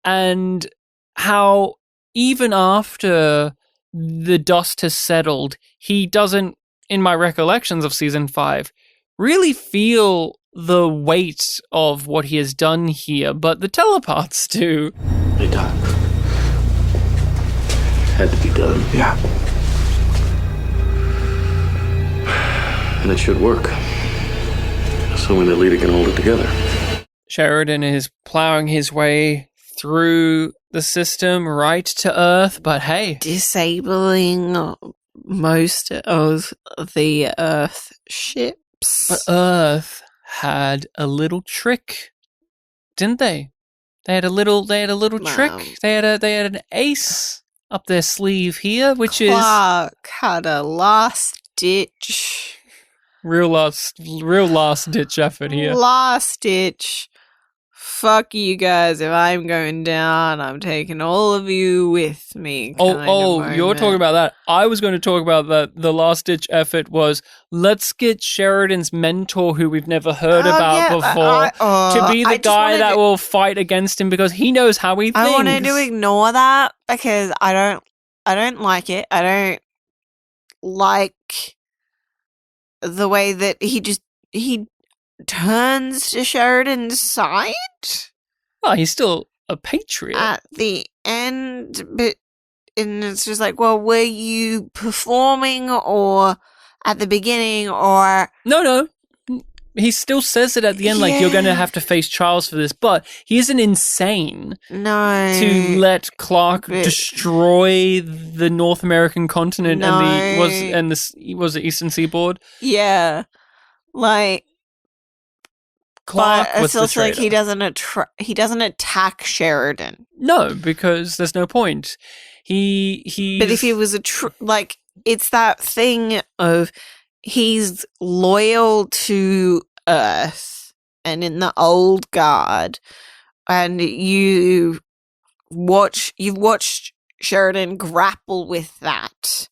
And how even after the dust has settled, he doesn't, in my recollections of season 5, really feel the weight of what he has done here, but the telepaths do. Hey, Doc. Had to be done. Yeah. And it should work. Assuming the leader can hold it together. Sheridan is plowing his way through the system right to Earth, but hey. Disabling most of the Earth ships. But Earth had a little trick, didn't they? They had a little trick. They had an ace up their sleeve here, which Clark had a last ditch. Real last ditch effort here. Last ditch. Fuck you guys, if I'm going down, I'm taking all of you with me. You're talking about that. I was going to talk about that. The last ditch effort was, let's get Sheridan's mentor, who we've never heard about before, to be the guy that will fight against him because he knows how he thinks. I wanted to ignore that because I don't like it. I don't like the way that he turns to Sheridan's side. Well, he's still a patriot. At the end, and it's just like, well, were you performing or at the beginning or... No. He still says it at the end, like, you're going to have to face trials for this, but he isn't insane to let Clark destroy the North American continent and the Eastern Seaboard. Yeah. Like... Clark but was it's also like the traitor. he doesn't attack Sheridan. No, because there's no point. But if he was like, it's that thing of he's loyal to Earth and in the old guard, and you've watched Sheridan grapple with that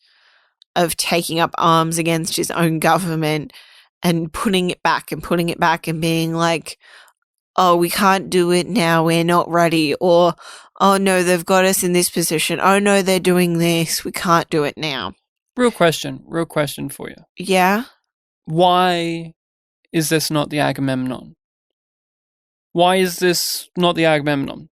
of taking up arms against his own government. And putting it back and being like, oh, we can't do it now, we're not ready. Or, oh, no, they've got us in this position. Oh, no, they're doing this. We can't do it now. Real question for you. Yeah? Why is this not the Agamemnon? Why is this not the Agamemnon?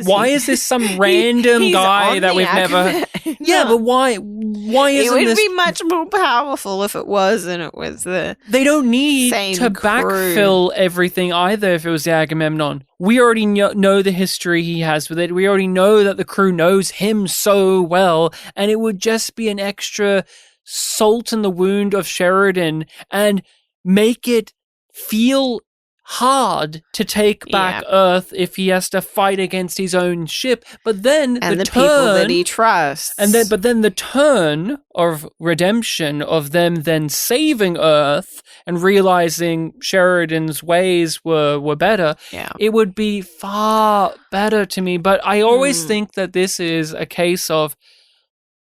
Why is this some random guy that we've never... Yeah, but why isn't it would this... be much more powerful if it was and it was the They don't need to backfill everything either if it was the Agamemnon. We already know the history he has with it. We already know that the crew knows him so well, and it would just be an extra salt in the wound of Sheridan and make it feel hard to take back Earth if he has to fight against his own ship. But then the people that he trusts. But then the turn of redemption of them then saving Earth and realizing Sheridan's ways were better. Yeah. It would be far better to me. But I always think that this is a case of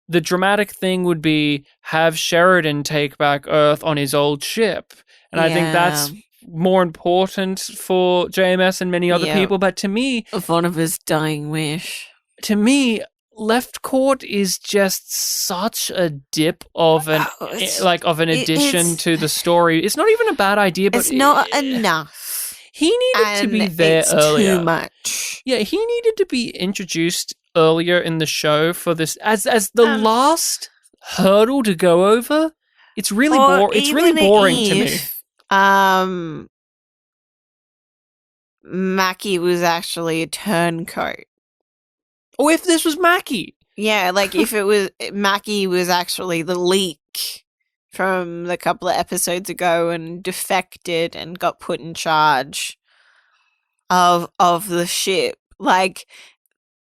the dramatic thing would be have Sheridan take back Earth on his old ship. And I think that's more important for JMS and many other people, but to me, one of his dying wish. To me, Left Court is just such a dip of an addition to the story. It's not even a bad idea, but it's not enough. He needed to be there earlier. Too much. Yeah, he needed to be introduced earlier in the show for this as the last hurdle to go over. It's really boring to me. Mackie was actually a turncoat. Oh, if this was Mackie. Yeah, like if it was Mackie was actually the leak from the couple of episodes ago and defected and got put in charge of the ship. Like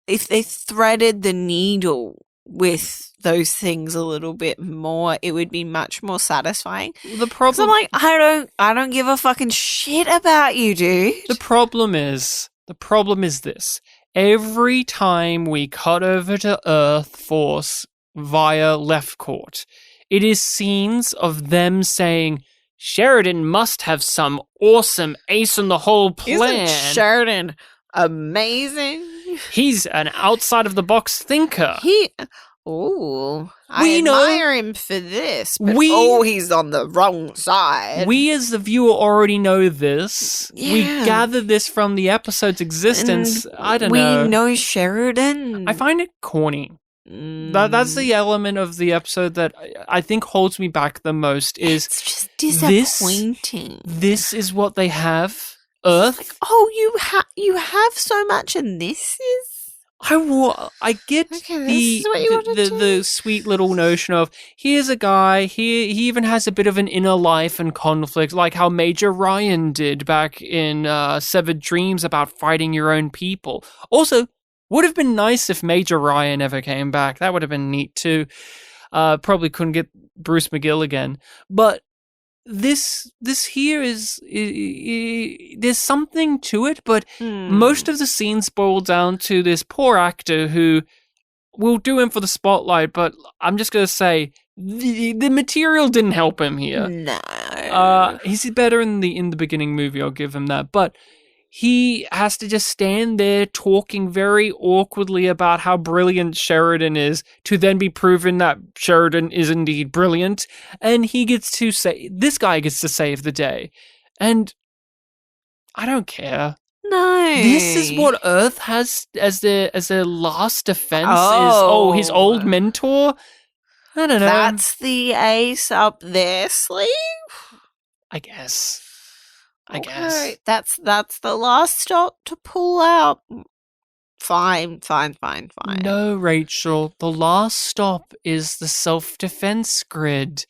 if they threaded the needle with those things a little bit more, it would be much more satisfying. The problem, I'm like, I don't give a fucking shit about you, dude. The problem is this. Every time we cut over to Earth Force via Left Court, it is scenes of them saying, Sheridan must have some awesome ace in the hole plan. Isn't Sheridan amazing? He's an outside of the box thinker. I admire him for this, but he's on the wrong side. We as the viewer already know this. Yeah. We gather this from the episode's existence. I don't know. We know Sheridan. I find it corny. That's the element of the episode that I think holds me back the most. Is it's just disappointing. This is what they have. Earth. Like, you have so much, and this is. I get the sweet little notion of here's a guy. He even has a bit of an inner life and conflict, like how Major Ryan did back in Severed Dreams about fighting your own people. Also, would have been nice if Major Ryan ever came back. That would have been neat too. Probably couldn't get Bruce McGill again, but this here is there's something to it, but most of the scenes boil down to this poor actor who will do him for the spotlight, but I'm just gonna say the material didn't help him here. No, he's better in the beginning movie, I'll give him that, but he has to just stand there talking very awkwardly about how brilliant Sheridan is to then be proven that Sheridan is indeed brilliant. And this guy gets to save the day. And I don't care. No. This is what Earth has as their last defense his old mentor. I don't know. That's the ace up their sleeve? I guess. That's the last stop to pull out. Fine. No, Rachel. The last stop is the self-defense grid.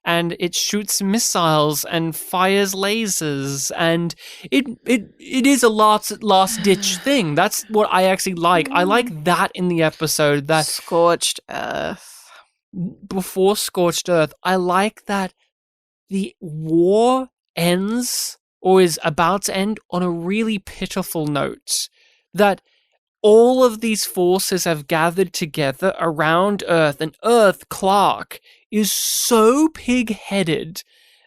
And it shoots missiles and fires lasers. And it is a last-ditch thing. That's what I actually like. I like that in the episode. That Scorched Earth. Before Scorched Earth, I like that the war ends or is about to end on a really pitiful note, that all of these forces have gathered together around Earth, and Earth, Clark, is so pig-headed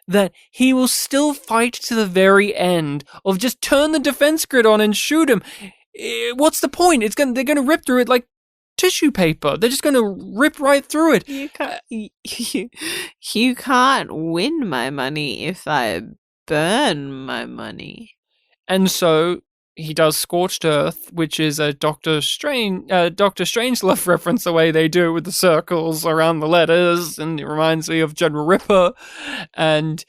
that he will still fight to the very end of just turn the defense grid on and shoot him. What's the point? They're going to rip through it like tissue paper. They're just going to rip right through it. You can't win my money if I burn my money. And so he does Scorched Earth, which is a Doctor Strangelove reference, the way they do it with the circles around the letters, and it reminds me of General Ripper. And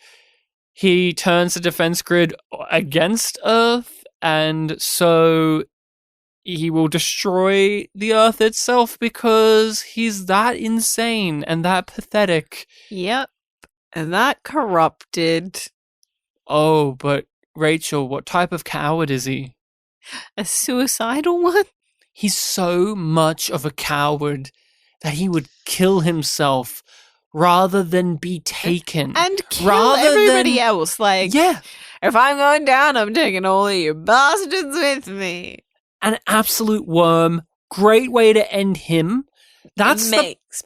he turns the defense grid against Earth, and so he will destroy the Earth itself because he's that insane and that pathetic. Yep. And that corrupted. Oh, but Rachel, what type of coward is he? A suicidal one? He's so much of a coward that he would kill himself rather than be taken. And kill everybody else. Like, yeah. If I'm going down, I'm taking all of you bastards with me. An absolute worm. Great way to end him. Makes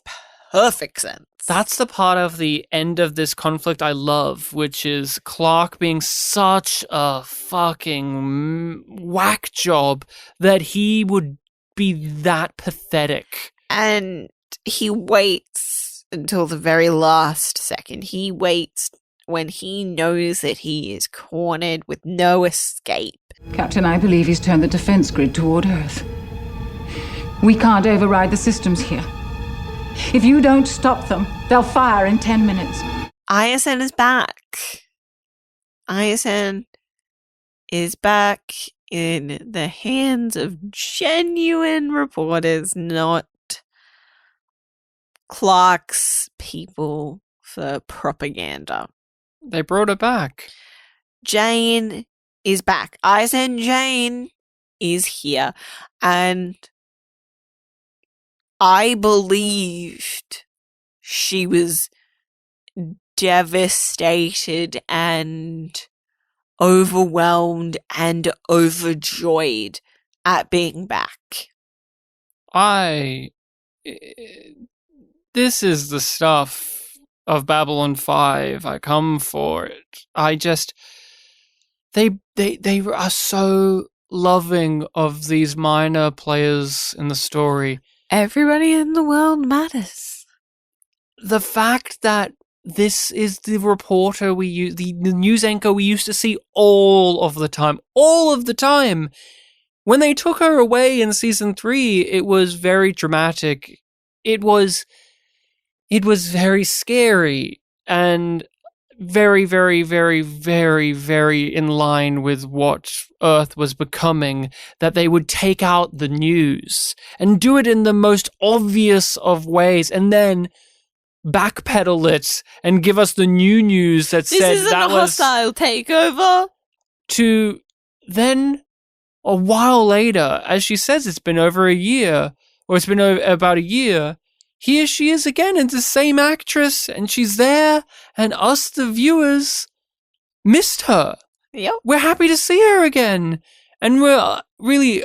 perfect sense. That's the part of the end of this conflict I love, which is Clark being such a fucking whack job that he would be that pathetic. And he waits until the very last second. He waits when he knows that he is cornered with no escape. Captain, I believe he's turned the defense grid toward Earth. We can't override the systems here. If you don't stop them, they'll fire in 10 minutes. ISN is back. ISN is back in the hands of genuine reporters, not Clark's people for propaganda. They brought her back. Jane is back. ISN Jane is here. And I believed she was devastated and overwhelmed and overjoyed at being back. This is the stuff of Babylon 5. I come for it. They are so loving of these minor players in the story. Everybody in the world matters. The fact that this is the reporter we use, the news anchor we used to see all of the time. When they took her away in season 3, it was very dramatic. It was very scary and very, very, very, very, very in line with what Earth was becoming, that they would take out the news and do it in the most obvious of ways and then backpedal it and give us the new news that said This isn't that a was hostile takeover. To then a while later, as she says, it's been over a year, or it's been about a year, here she is again, and the same actress, and she's there, and us, the viewers, missed her. Yep. We're happy to see her again, and we're really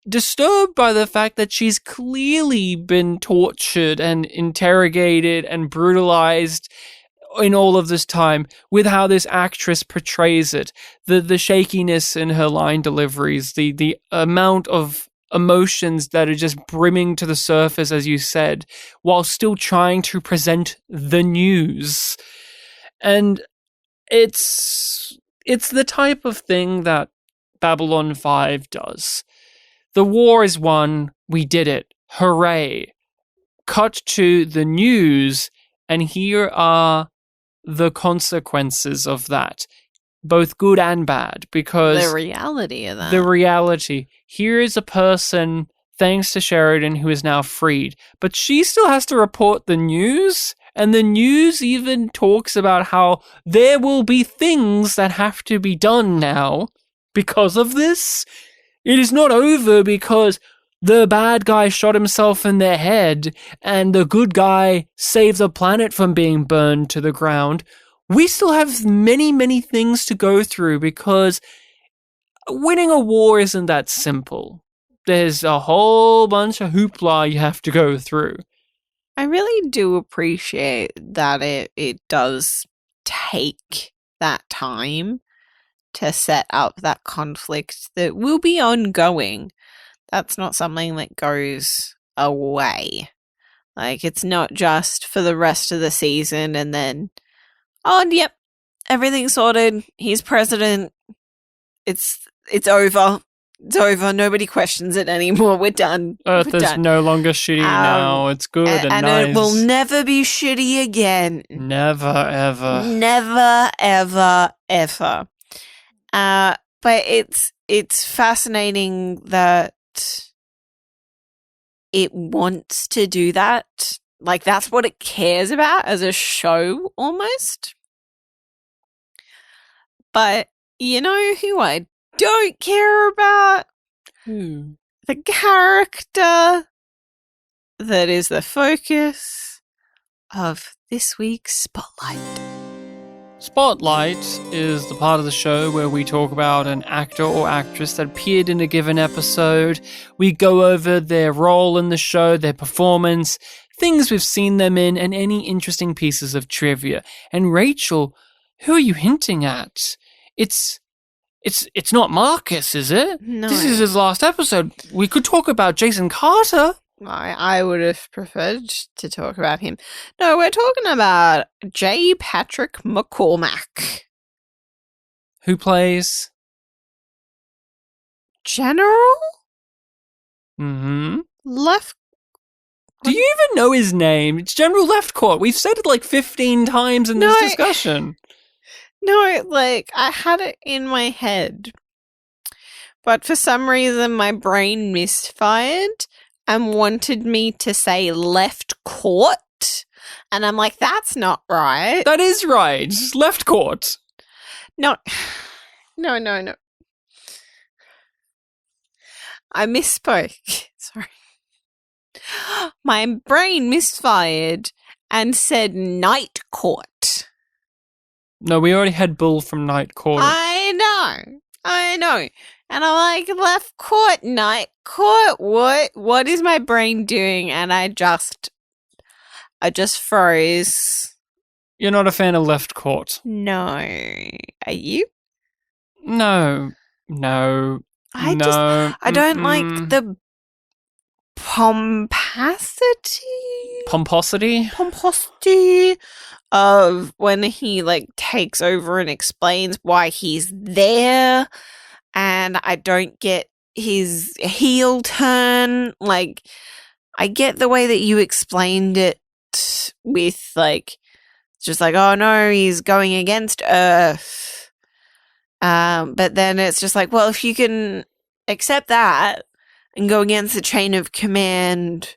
disturbed by the fact that she's clearly been tortured and interrogated and brutalized in all of this time, with how this actress portrays it, the shakiness in her line deliveries, the amount of emotions that are just brimming to the surface, as you said, while still trying to present the news. And it's the type of thing that Babylon 5 does. The war is won, we did it, hooray. Cut to the news, and here are the consequences of that, both good and bad, because the reality of that. The reality. Here is a person, thanks to Sheridan, who is now freed, but she still has to report the news, and the news even talks about how there will be things that have to be done now because of this. It is not over because the bad guy shot himself in the head and the good guy saved the planet from being burned to the ground. We still have many, many things to go through because winning a war isn't that simple. There's a whole bunch of hoopla you have to go through. I really do appreciate that it does take that time to set up that conflict that will be ongoing. That's not something that goes away. Like, it's not just for the rest of the season and then, oh, yep, everything's sorted. He's president. It's over. It's over. Nobody questions it anymore. We're done. Earth is no longer shitty now. It's good and nice. It will never be shitty again. Never, ever. Never, ever, ever. But it's fascinating that it wants to do that. Like, that's what it cares about as a show, almost. But you know who I don't care about? Who? The character that is the focus of this week's Spotlight. Spotlight is the part of the show where we talk about an actor or actress that appeared in a given episode. We go over their role in the show, their performance, things we've seen them in, and any interesting pieces of trivia. And Rachel, who are you hinting at? It's not Marcus, is it? No. This is his last episode. We could talk about Jason Carter. I would have preferred to talk about him. No, we're talking about J. Patrick McCormack. Who plays? General? Mm-hmm. Left. Do you even know his name? It's General Leftcourt. We've said it like 15 times in this discussion. No, like, I had it in my head. But for some reason, my brain misfired and wanted me to say left court. And I'm like, that's not right. That is right. Left court. No. I misspoke. Sorry. My brain misfired and said Night Court. No, we already had Bull from Night Court. I know. And I'm like, left court, night court, what is my brain doing? And I just froze. You're not a fan of Left Court? No. Are you? No. I don't like the pomposity of when he like takes over and explains why he's there, and I don't get his heel turn. Like, I get the way that you explained it with like just like, oh no, he's going against Earth, but then it's just like, well, if you can accept that and go against the chain of command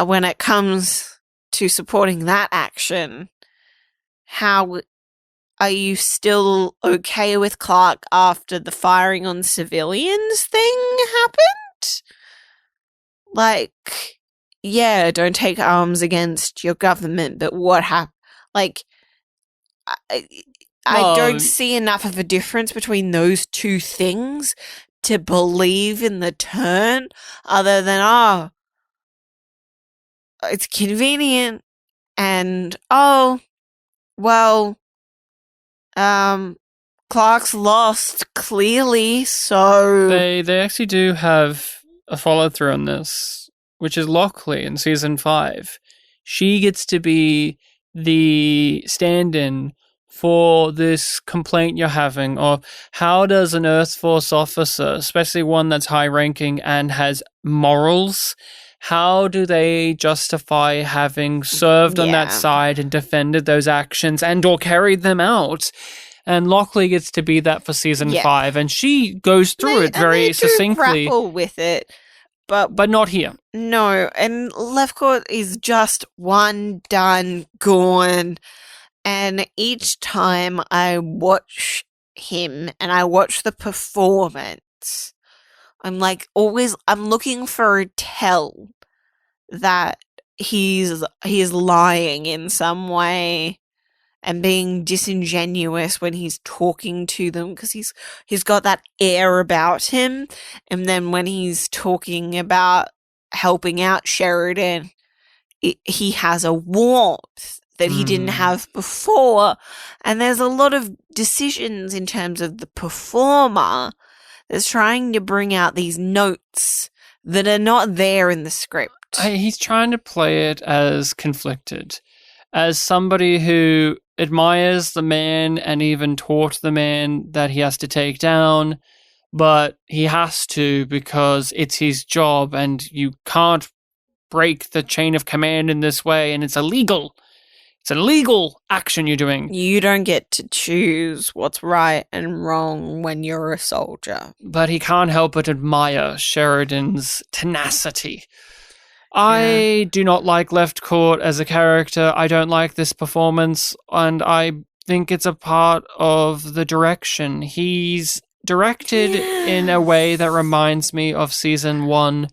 when it comes to supporting that action, how are you still okay with Clark after the firing on civilians thing happened? Like, yeah, don't take arms against your government, but what happened? Like, I don't see enough of a difference between those two things to believe in the turn, other than, it's convenient, and, Clark's lost, clearly, so... They actually do have a follow-through on this, which is Lockley in Season 5. She gets to be the stand-in for this complaint you're having of how does an Earth Force officer, especially one that's high-ranking and has morals, how do they justify having served on that side and defended those actions and or carried them out? And Lockley gets to be that for Season 5, and she goes through it very succinctly. Grapple with it, but not here. No, and Left Court is just one done, gone. And each time I watch him and I watch the performance, I'm like I'm looking for a tell that he's lying in some way and being disingenuous when he's talking to them, because he's got that air about him. And then when he's talking about helping out Sheridan, he has a warmth that he didn't have before. And there's a lot of decisions in terms of the performer that's trying to bring out these notes that are not there in the script. He's trying to play it as conflicted, as somebody who admires the man and even taught the man that he has to take down, but he has to because it's his job and you can't break the chain of command in this way, and it's illegal. It's an illegal action you're doing. You don't get to choose what's right and wrong when you're a soldier. But he can't help but admire Sheridan's tenacity. I do not like Left Court as a character. I don't like this performance, and I think it's a part of the direction. He's directed in a way that reminds me of Season 1.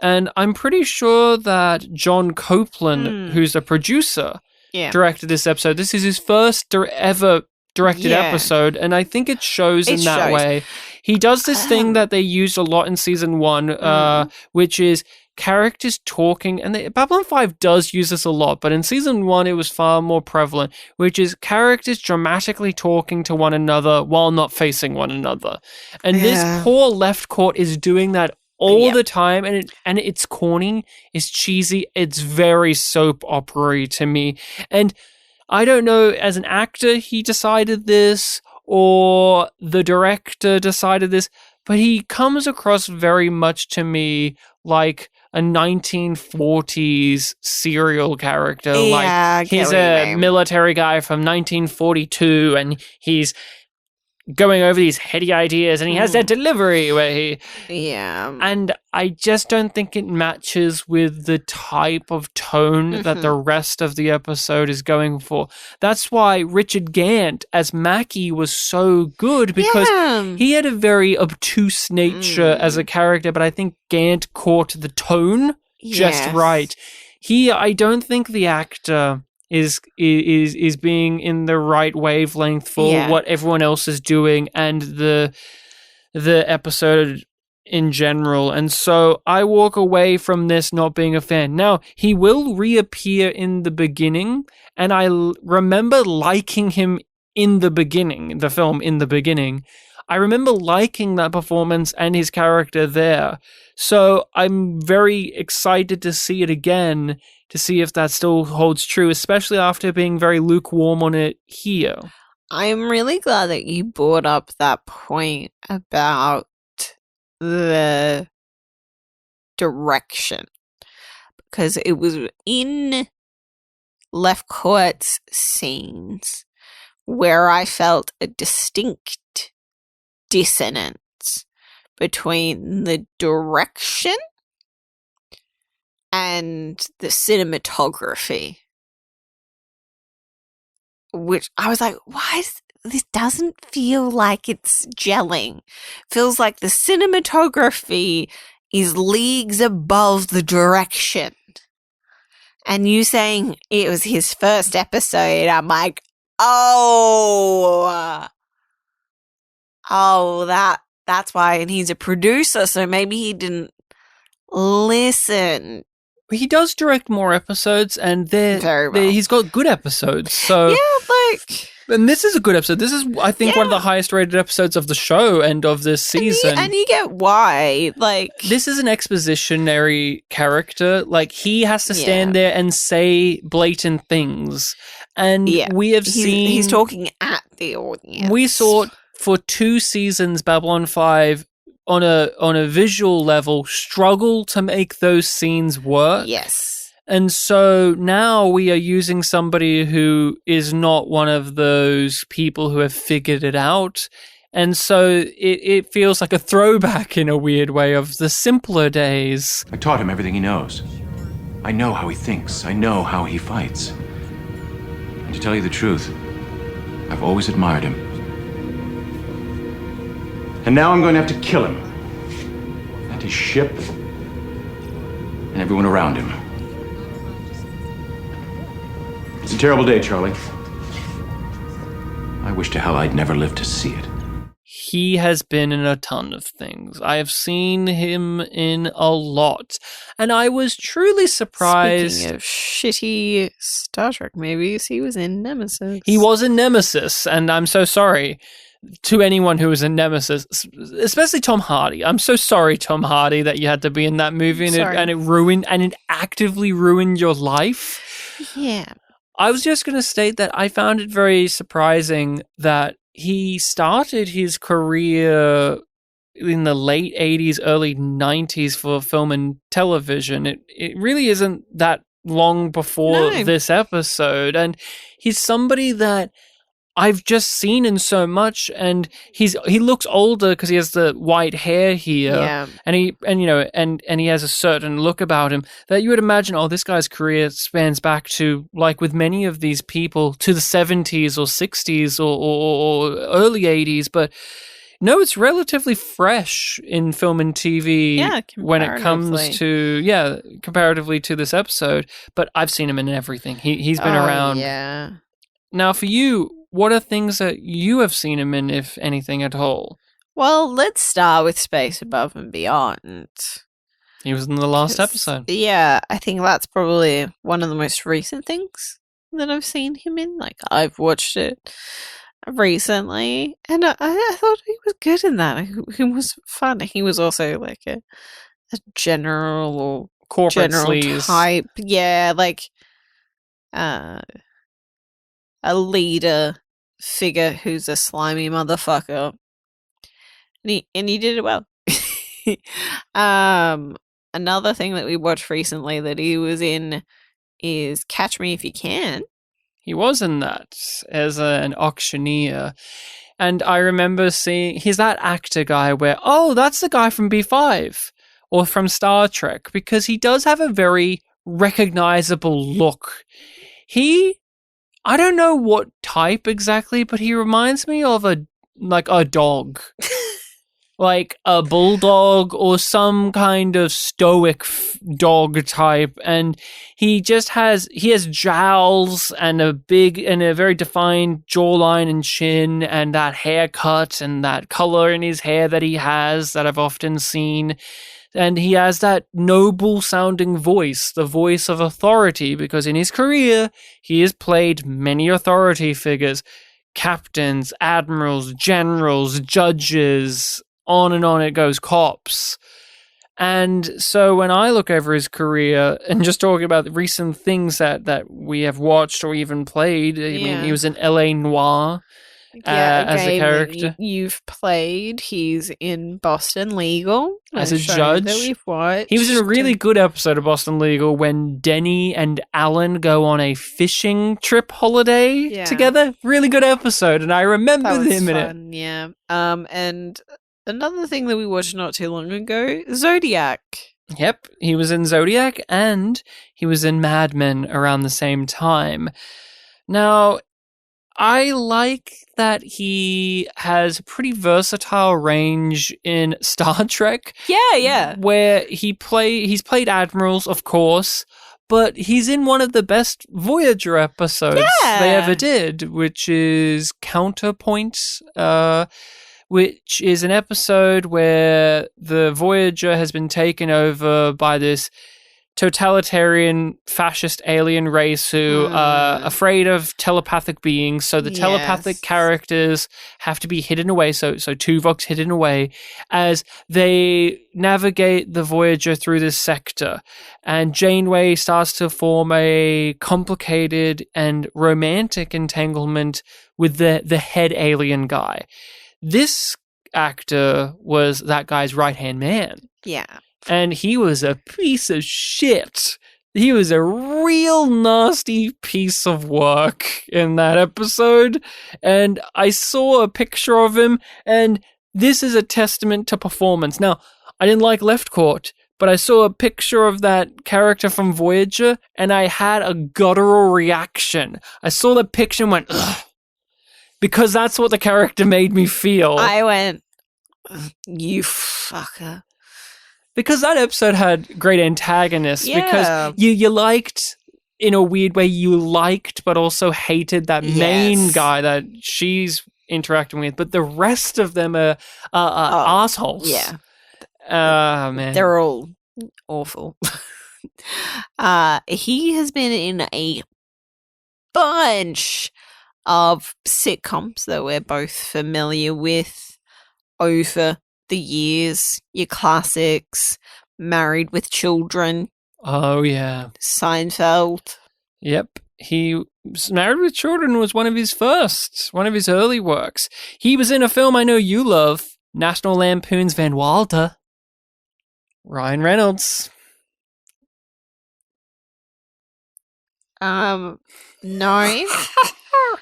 And I'm pretty sure that John Copeland, who's the producer, directed this episode. This is his first ever directed episode, and I think it shows in that way. He does this thing that they used a lot in Season 1, which is characters talking, and Babylon 5 does use this a lot, but in Season 1 it was far more prevalent, which is characters dramatically talking to one another while not facing one another. And this poor Left Court is doing that all the time, and it's corny, it's cheesy, it's very soap opera-y to me. And I don't know, as an actor he decided this, or the director decided this, but he comes across very much to me like a 1940s serial character. Like he's a military guy from 1942, and he's going over these heady ideas, and he has that delivery where he... And I just don't think it matches with the type of tone that the rest of the episode is going for. That's why Richard Gant as Mackie was so good, because he had a very obtuse nature as a character, but I think Gant caught the tone just right. Here, I don't think the actor is being in the right wavelength for what everyone else is doing and the episode in general. And so I walk away from this not being a fan. Now, he will reappear in the beginning, and I remember liking him in the beginning, the film in the beginning. I remember liking that performance and his character there. So I'm very excited to see it again, to see if that still holds true, especially after being very lukewarm on it here. I'm really glad that you brought up that point about the direction, because it was in Left Court's scenes where I felt a distinct dissonance between the direction and the cinematography, which I was like, why is this doesn't feel like it's gelling. Feels like the cinematography is leagues above the direction. And you saying it was his first episode, I'm like, that's why. And he's a producer, so maybe he didn't listen. He does direct more episodes, and he's got good episodes. So and this is a good episode. This is, I think, one of the highest rated episodes of the show and of this season. And you get why. This is an expositionary character. He has to stand there and say blatant things. And we have seen... He's talking at the audience. We saw for 2 seasons Babylon 5 on a visual level struggle to make those scenes work. Yes. And so now we are using somebody who is not one of those people who have figured it out. And so it feels like a throwback in a weird way of the simpler days. I taught him everything he knows. I know how he thinks. I know how he fights. And to tell you the truth, I've always admired him. And now I'm going to have to kill him. And his ship. And everyone around him. It's a terrible day, Charlie. I wish to hell I'd never lived to see it. He has been in a ton of things. I have seen him in a lot. And I was truly surprised. Speaking of shitty Star Trek movies, he was in Nemesis. He was in Nemesis, and I'm so sorry to anyone who was in Nemesis, especially Tom Hardy. I'm so sorry, Tom Hardy, that you had to be in that movie and it actively ruined your life. Yeah. I was just going to state that I found it very surprising that he started his career in the late 80s, early 90s for film and television. It really isn't that long before this episode. And he's somebody that I've just seen in so much, and he looks older because he has the white hair here, and he has a certain look about him that you would imagine, this guy's career spans back to, like with many of these people, to the 70s or 60s or early 80s, but no, it's relatively fresh in film and TV when it comes to comparatively to this episode. But I've seen him in everything. He's been around. Yeah. Now, for you, what are things that you have seen him in, if anything at all? Well, let's start with Space Above and Beyond. He was in the last episode. Yeah, I think that's probably one of the most recent things that I've seen him in. I've watched it recently, and I thought he was good in that. He was fun. He was also a general or corporate sleaze type. Yeah, a leader figure who's a slimy motherfucker. And he did it well. Another thing that we watched recently that he was in is Catch Me If You Can. He was in that as an auctioneer. And I remember seeing, he's that actor guy where, that's the guy from B5 or from Star Trek, because he does have a very recognizable look. I don't know what type exactly, but he reminds me of a dog. like a bulldog or some kind of stoic dog type, and he has jowls and a very defined jawline and chin, and that haircut and that color in his hair that he has that I've often seen. And he has that noble sounding voice, the voice of authority, because in his career, he has played many authority figures, captains, admirals, generals, judges, on and on it goes, cops. And so when I look over his career and just talking about the recent things that we have watched or even played, I mean, he was in L.A. Noire. As a character you've played. He's in Boston Legal as a judge that we've watched. He was in a really good episode of Boston Legal when Denny and Alan go on a fishing trip holiday together. Really good episode, and I remember him in it. Yeah. And another thing that we watched not too long ago, Zodiac. Yep, he was in Zodiac and he was in Mad Men around the same time. Now, I like that he has a pretty versatile range in Star Trek. Yeah. Where he's played admirals, of course, but he's in one of the best Voyager episodes they ever did, which is Counterpoint, which is an episode where the Voyager has been taken over by this totalitarian fascist alien race who are afraid of telepathic beings, so the telepathic characters have to be hidden away, so Tuvok's hidden away as they navigate the Voyager through this sector, and Janeway starts to form a complicated and romantic entanglement with the head alien guy. This actor was that guy's right-hand man. Yeah. And he was a piece of shit. He was a real nasty piece of work in that episode. And I saw a picture of him, and this is a testament to performance. Now, I didn't like Left Court, but I saw a picture of that character from Voyager, and I had a guttural reaction. I saw the picture and went, ugh. Because that's what the character made me feel. I went, you fucker. Because that episode had great antagonists. Yeah. Because you liked, in a weird way, but also hated that main guy that she's interacting with. But the rest of them are assholes. Yeah. Man. They're all awful. He has been in a bunch of sitcoms that we're both familiar with over the years. Your classics, Married with Children. Oh, yeah. Seinfeld. Yep. Married with Children was one of his early works. He was in a film I know you love, National Lampoon's Van Wilder. Ryan Reynolds. No.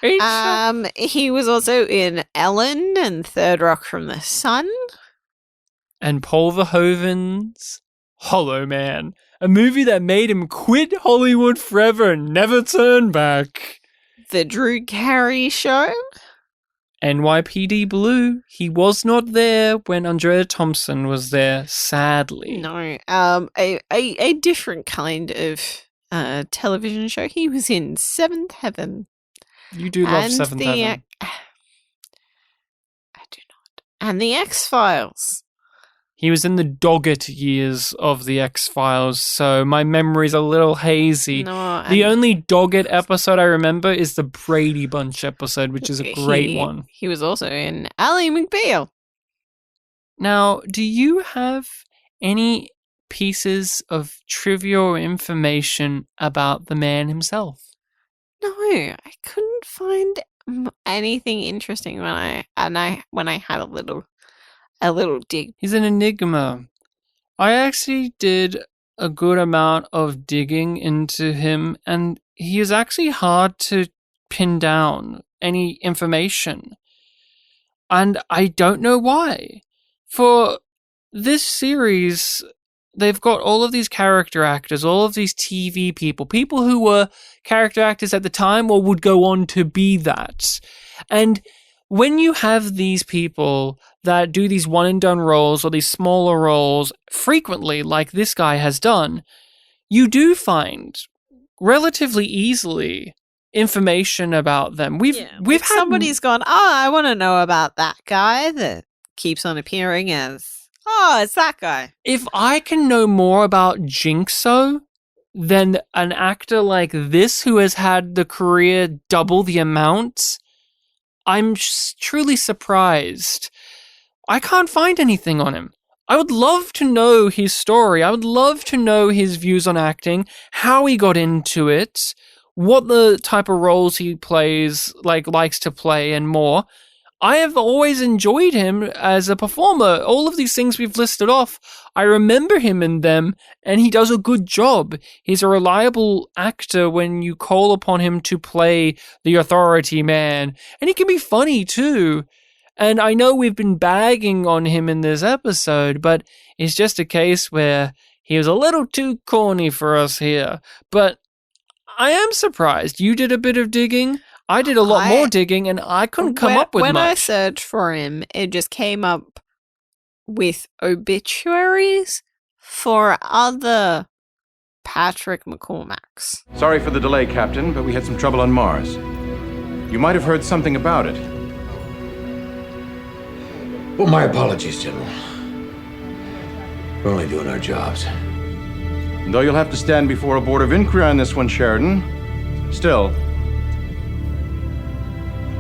He was also in Ellen and Third Rock from the Sun. And Paul Verhoeven's Hollow Man, a movie that made him quit Hollywood forever and never turn back. The Drew Carey Show. NYPD Blue. He was not there when Andrea Thompson was there, sadly. No. A different kind of television show. He was in Seventh Heaven. You do love Seventh Heaven. I do not. And the X-Files. He was in the Doggett years of the X-Files, so my memory's a little hazy. No, the only Doggett episode I remember is the Brady Bunch episode, which is a great one. He was also in Ally McBeal. Now, do you have any pieces of trivia or information about the man himself? No, I couldn't find anything interesting when I had a little dig. He's an enigma. I actually did a good amount of digging into him, and he is actually hard to pin down any information. And I don't know why. For this series, they've got all of these character actors, all of these TV people who were character actors at the time or would go on to be that. And when you have these people that do these one-and-done roles or these smaller roles frequently, like this guy has done, you do find relatively easily information about them. We've had somebody's gone, I want to know about that guy that keeps on appearing as, it's that guy. If I can know more about Jinxo than an actor like this who has had the career double the amount, I'm truly surprised. I can't find anything on him. I would love to know his story. I would love to know his views on acting, how he got into it, what the type of roles he plays, likes to play, and more. I have always enjoyed him as a performer. All of these things we've listed off, I remember him in them, and he does a good job. He's a reliable actor when you call upon him to play the authority man, and he can be funny too. And I know we've been bagging on him in this episode, but it's just a case where he was a little too corny for us here. But I am surprised. You did a bit of digging. I did a lot more digging, and I couldn't come up with much. When I searched for him, it just came up with obituaries for other Patrick McCormacks. Sorry for the delay, Captain, but we had some trouble on Mars. You might have heard something about it. Well, my apologies, General. We're only doing our jobs. And though you'll have to stand before a board of inquiry on this one, Sheridan, still,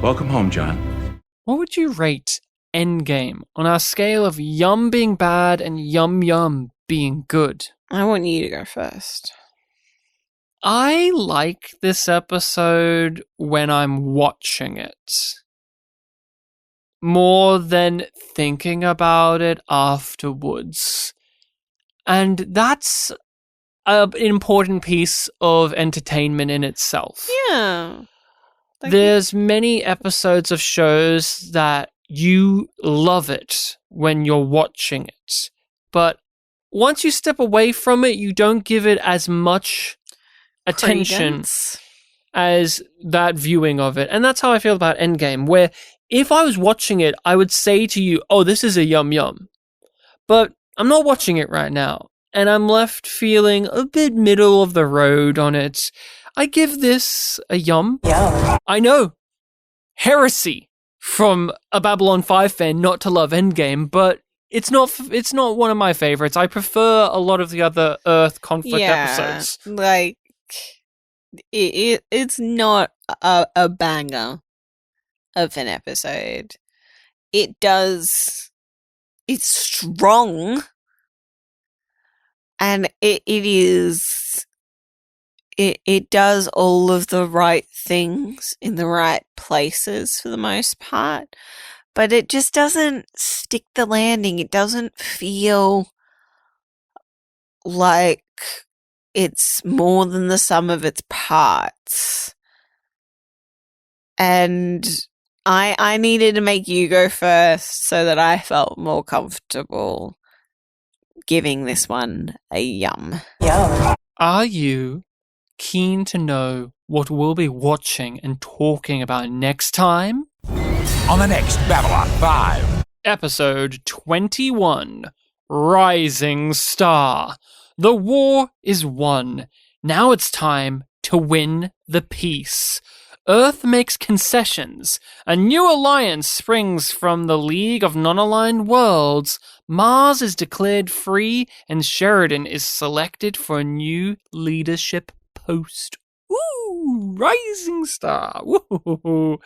welcome home, John. What would you rate Endgame on our scale of Yum being bad and Yum being good? I want you to go first. I like this episode when I'm watching it more than thinking about it afterwards. And that's an important piece of entertainment in itself. Yeah. There's many episodes of shows that you love it when you're watching it, but once you step away from it, you don't give it as much attention as that viewing of it. And that's how I feel about Endgame, where if I was watching it, I would say to you, oh, this is a yum. But I'm not watching it right now, and I'm left feeling a bit middle of the road on it. I give this a yum. I know. Heresy from a Babylon 5 fan not to love Endgame, but it's not one of my favorites. I prefer a lot of the other Earth conflict episodes. Like, it's not a banger of an episode. It's strong, and it does all of the right things in the right places for the most part, but it just doesn't stick the landing. It doesn't feel like it's more than the sum of its parts. And I needed to make you go first so that I felt more comfortable giving this one a yum. Are you keen to know what we'll be watching and talking about next time? On the next Babylon 5. Episode 21, Rising Star. The war is won. Now it's time to win the peace. Earth makes concessions. A new alliance springs from the League of Non-Aligned Worlds. Mars is declared free, and Sheridan is selected for a new leadership post. Ooh, Rising Star. Ooh.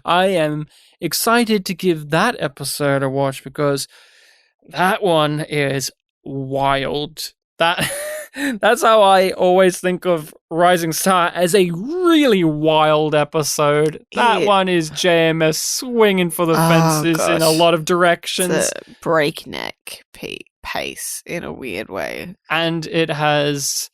I am excited to give that episode a watch because that one is wild. That's how I always think of Rising Star, as a really wild episode. That one is JMS swinging for the fences in a lot of directions. It's a breakneck pace in a weird way. And it has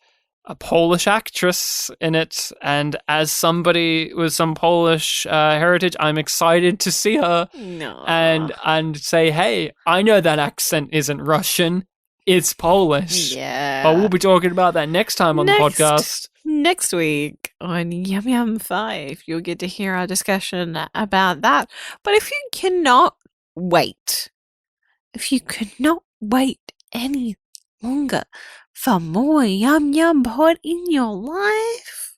a Polish actress in it, and as somebody with some Polish heritage, I'm excited to see her and say, hey, I know that accent isn't Russian. It's Polish. Yeah. But we'll be talking about that next time on the podcast. Next week on Yum Yum 5, you'll get to hear our discussion about that. But if you cannot wait if you could not wait any longer for more YumYumPod in your life,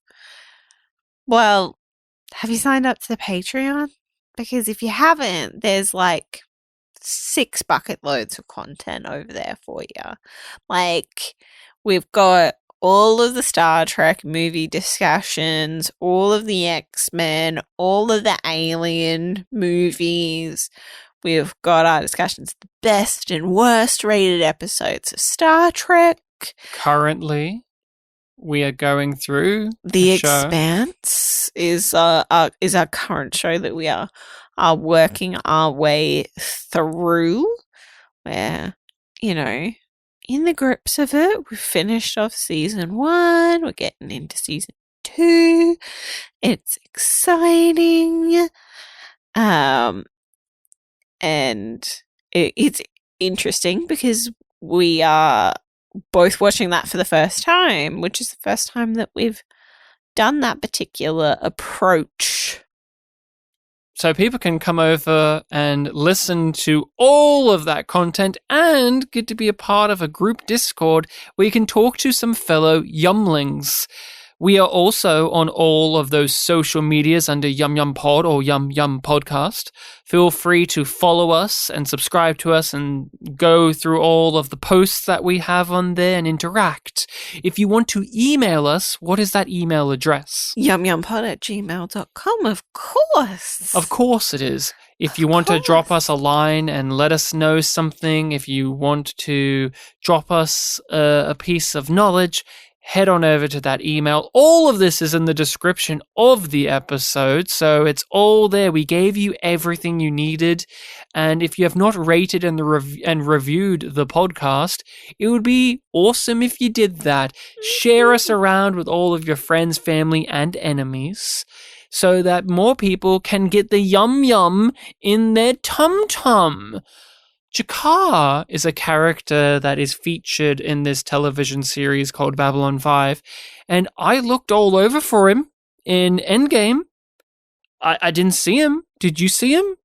well, have you signed up to the Patreon? Because if you haven't, there's like 6 bucket loads of content over there for you. Like, we've got all of the Star Trek movie discussions, all of the X-Men, all of the Alien movies. We've got our discussions of the best and worst rated episodes of Star Trek. Currently, we are going through The Expanse is our current show that we are working our way through. Where, in the grips of it, we've finished off season 1. We're getting into season 2. It's exciting. And it's interesting because we are both watching that for the first time, which is the first time that we've done that particular approach. So people can come over and listen to all of that content and get to be a part of a group Discord where you can talk to some fellow Yumlings. We are also on all of those social medias under YumYumPod or YumYumPodcast. Feel free to follow us and subscribe to us and go through all of the posts that we have on there and interact. If you want to email us, what is that email address? YumYumPod@gmail.com, of course. Of course it is. If you want to drop us a line and let us know something, if you want to drop us a piece of knowledge, head on over to that email. All of this is in the description of the episode, so it's all there. We gave you everything you needed, and if you have not rated and reviewed the podcast, it would be awesome if you did that. Share us around with all of your friends, family, and enemies, so that more people can get the yum-yum in their tum-tum. Jakar is a character that is featured in this television series called Babylon 5, and I looked all over for him in Endgame. I didn't see him. Did you see him?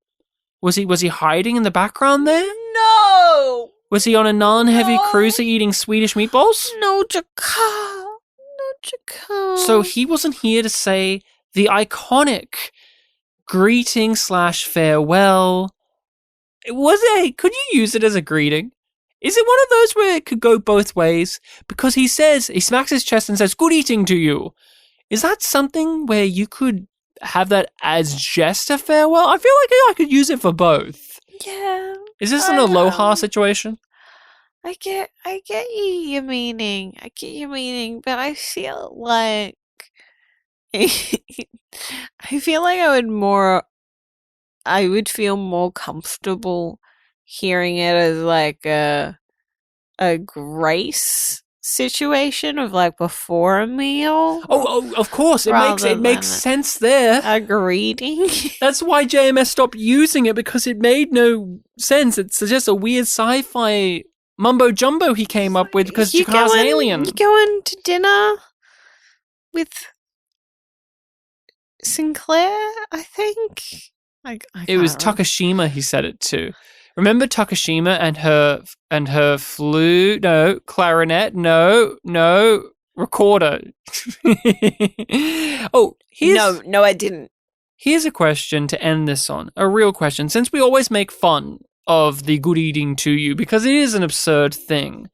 Was he hiding in the background there? No! Was he on a non-heavy cruiser eating Swedish meatballs? No, Jakar. No, Jakar. So he wasn't here to say the iconic greeting/farewell. Could you use it as a greeting? Is it one of those where it could go both ways? Because he smacks his chest and says, "Good eating to you." Is that something where you could have that as just a farewell? I feel like I could use it for both. Yeah. Is this an aloha situation? I get your meaning. I get your meaning, but I feel like I would feel more comfortable hearing it as like a grace situation of like before a meal. Oh, of course. It makes sense there. A greeting. That's why JMS stopped using it, because it made no sense. It's just a weird sci-fi mumbo jumbo he came up with because Jakar's an alien. You going to dinner with Sinclair, I think? It was Takashima he said it to. Remember Takashima and her flute? No, clarinet? No, recorder. No, I didn't. Here's a question to end this on. A real question. Since we always make fun of the good eating to you, because it is an absurd thing,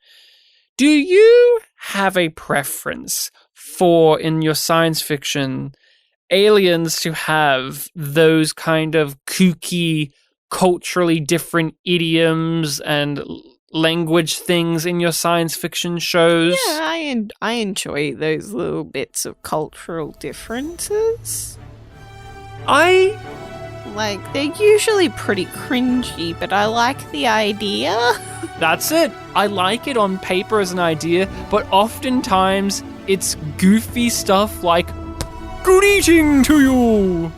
do you have a preference for, in your science fiction, aliens to have those kind of kooky, culturally different idioms and language things in your science fiction shows? Yeah, I enjoy those little bits of cultural differences. They're usually pretty cringy, but I like the idea. That's it. I like it on paper as an idea, but oftentimes it's goofy stuff like "good eating to you."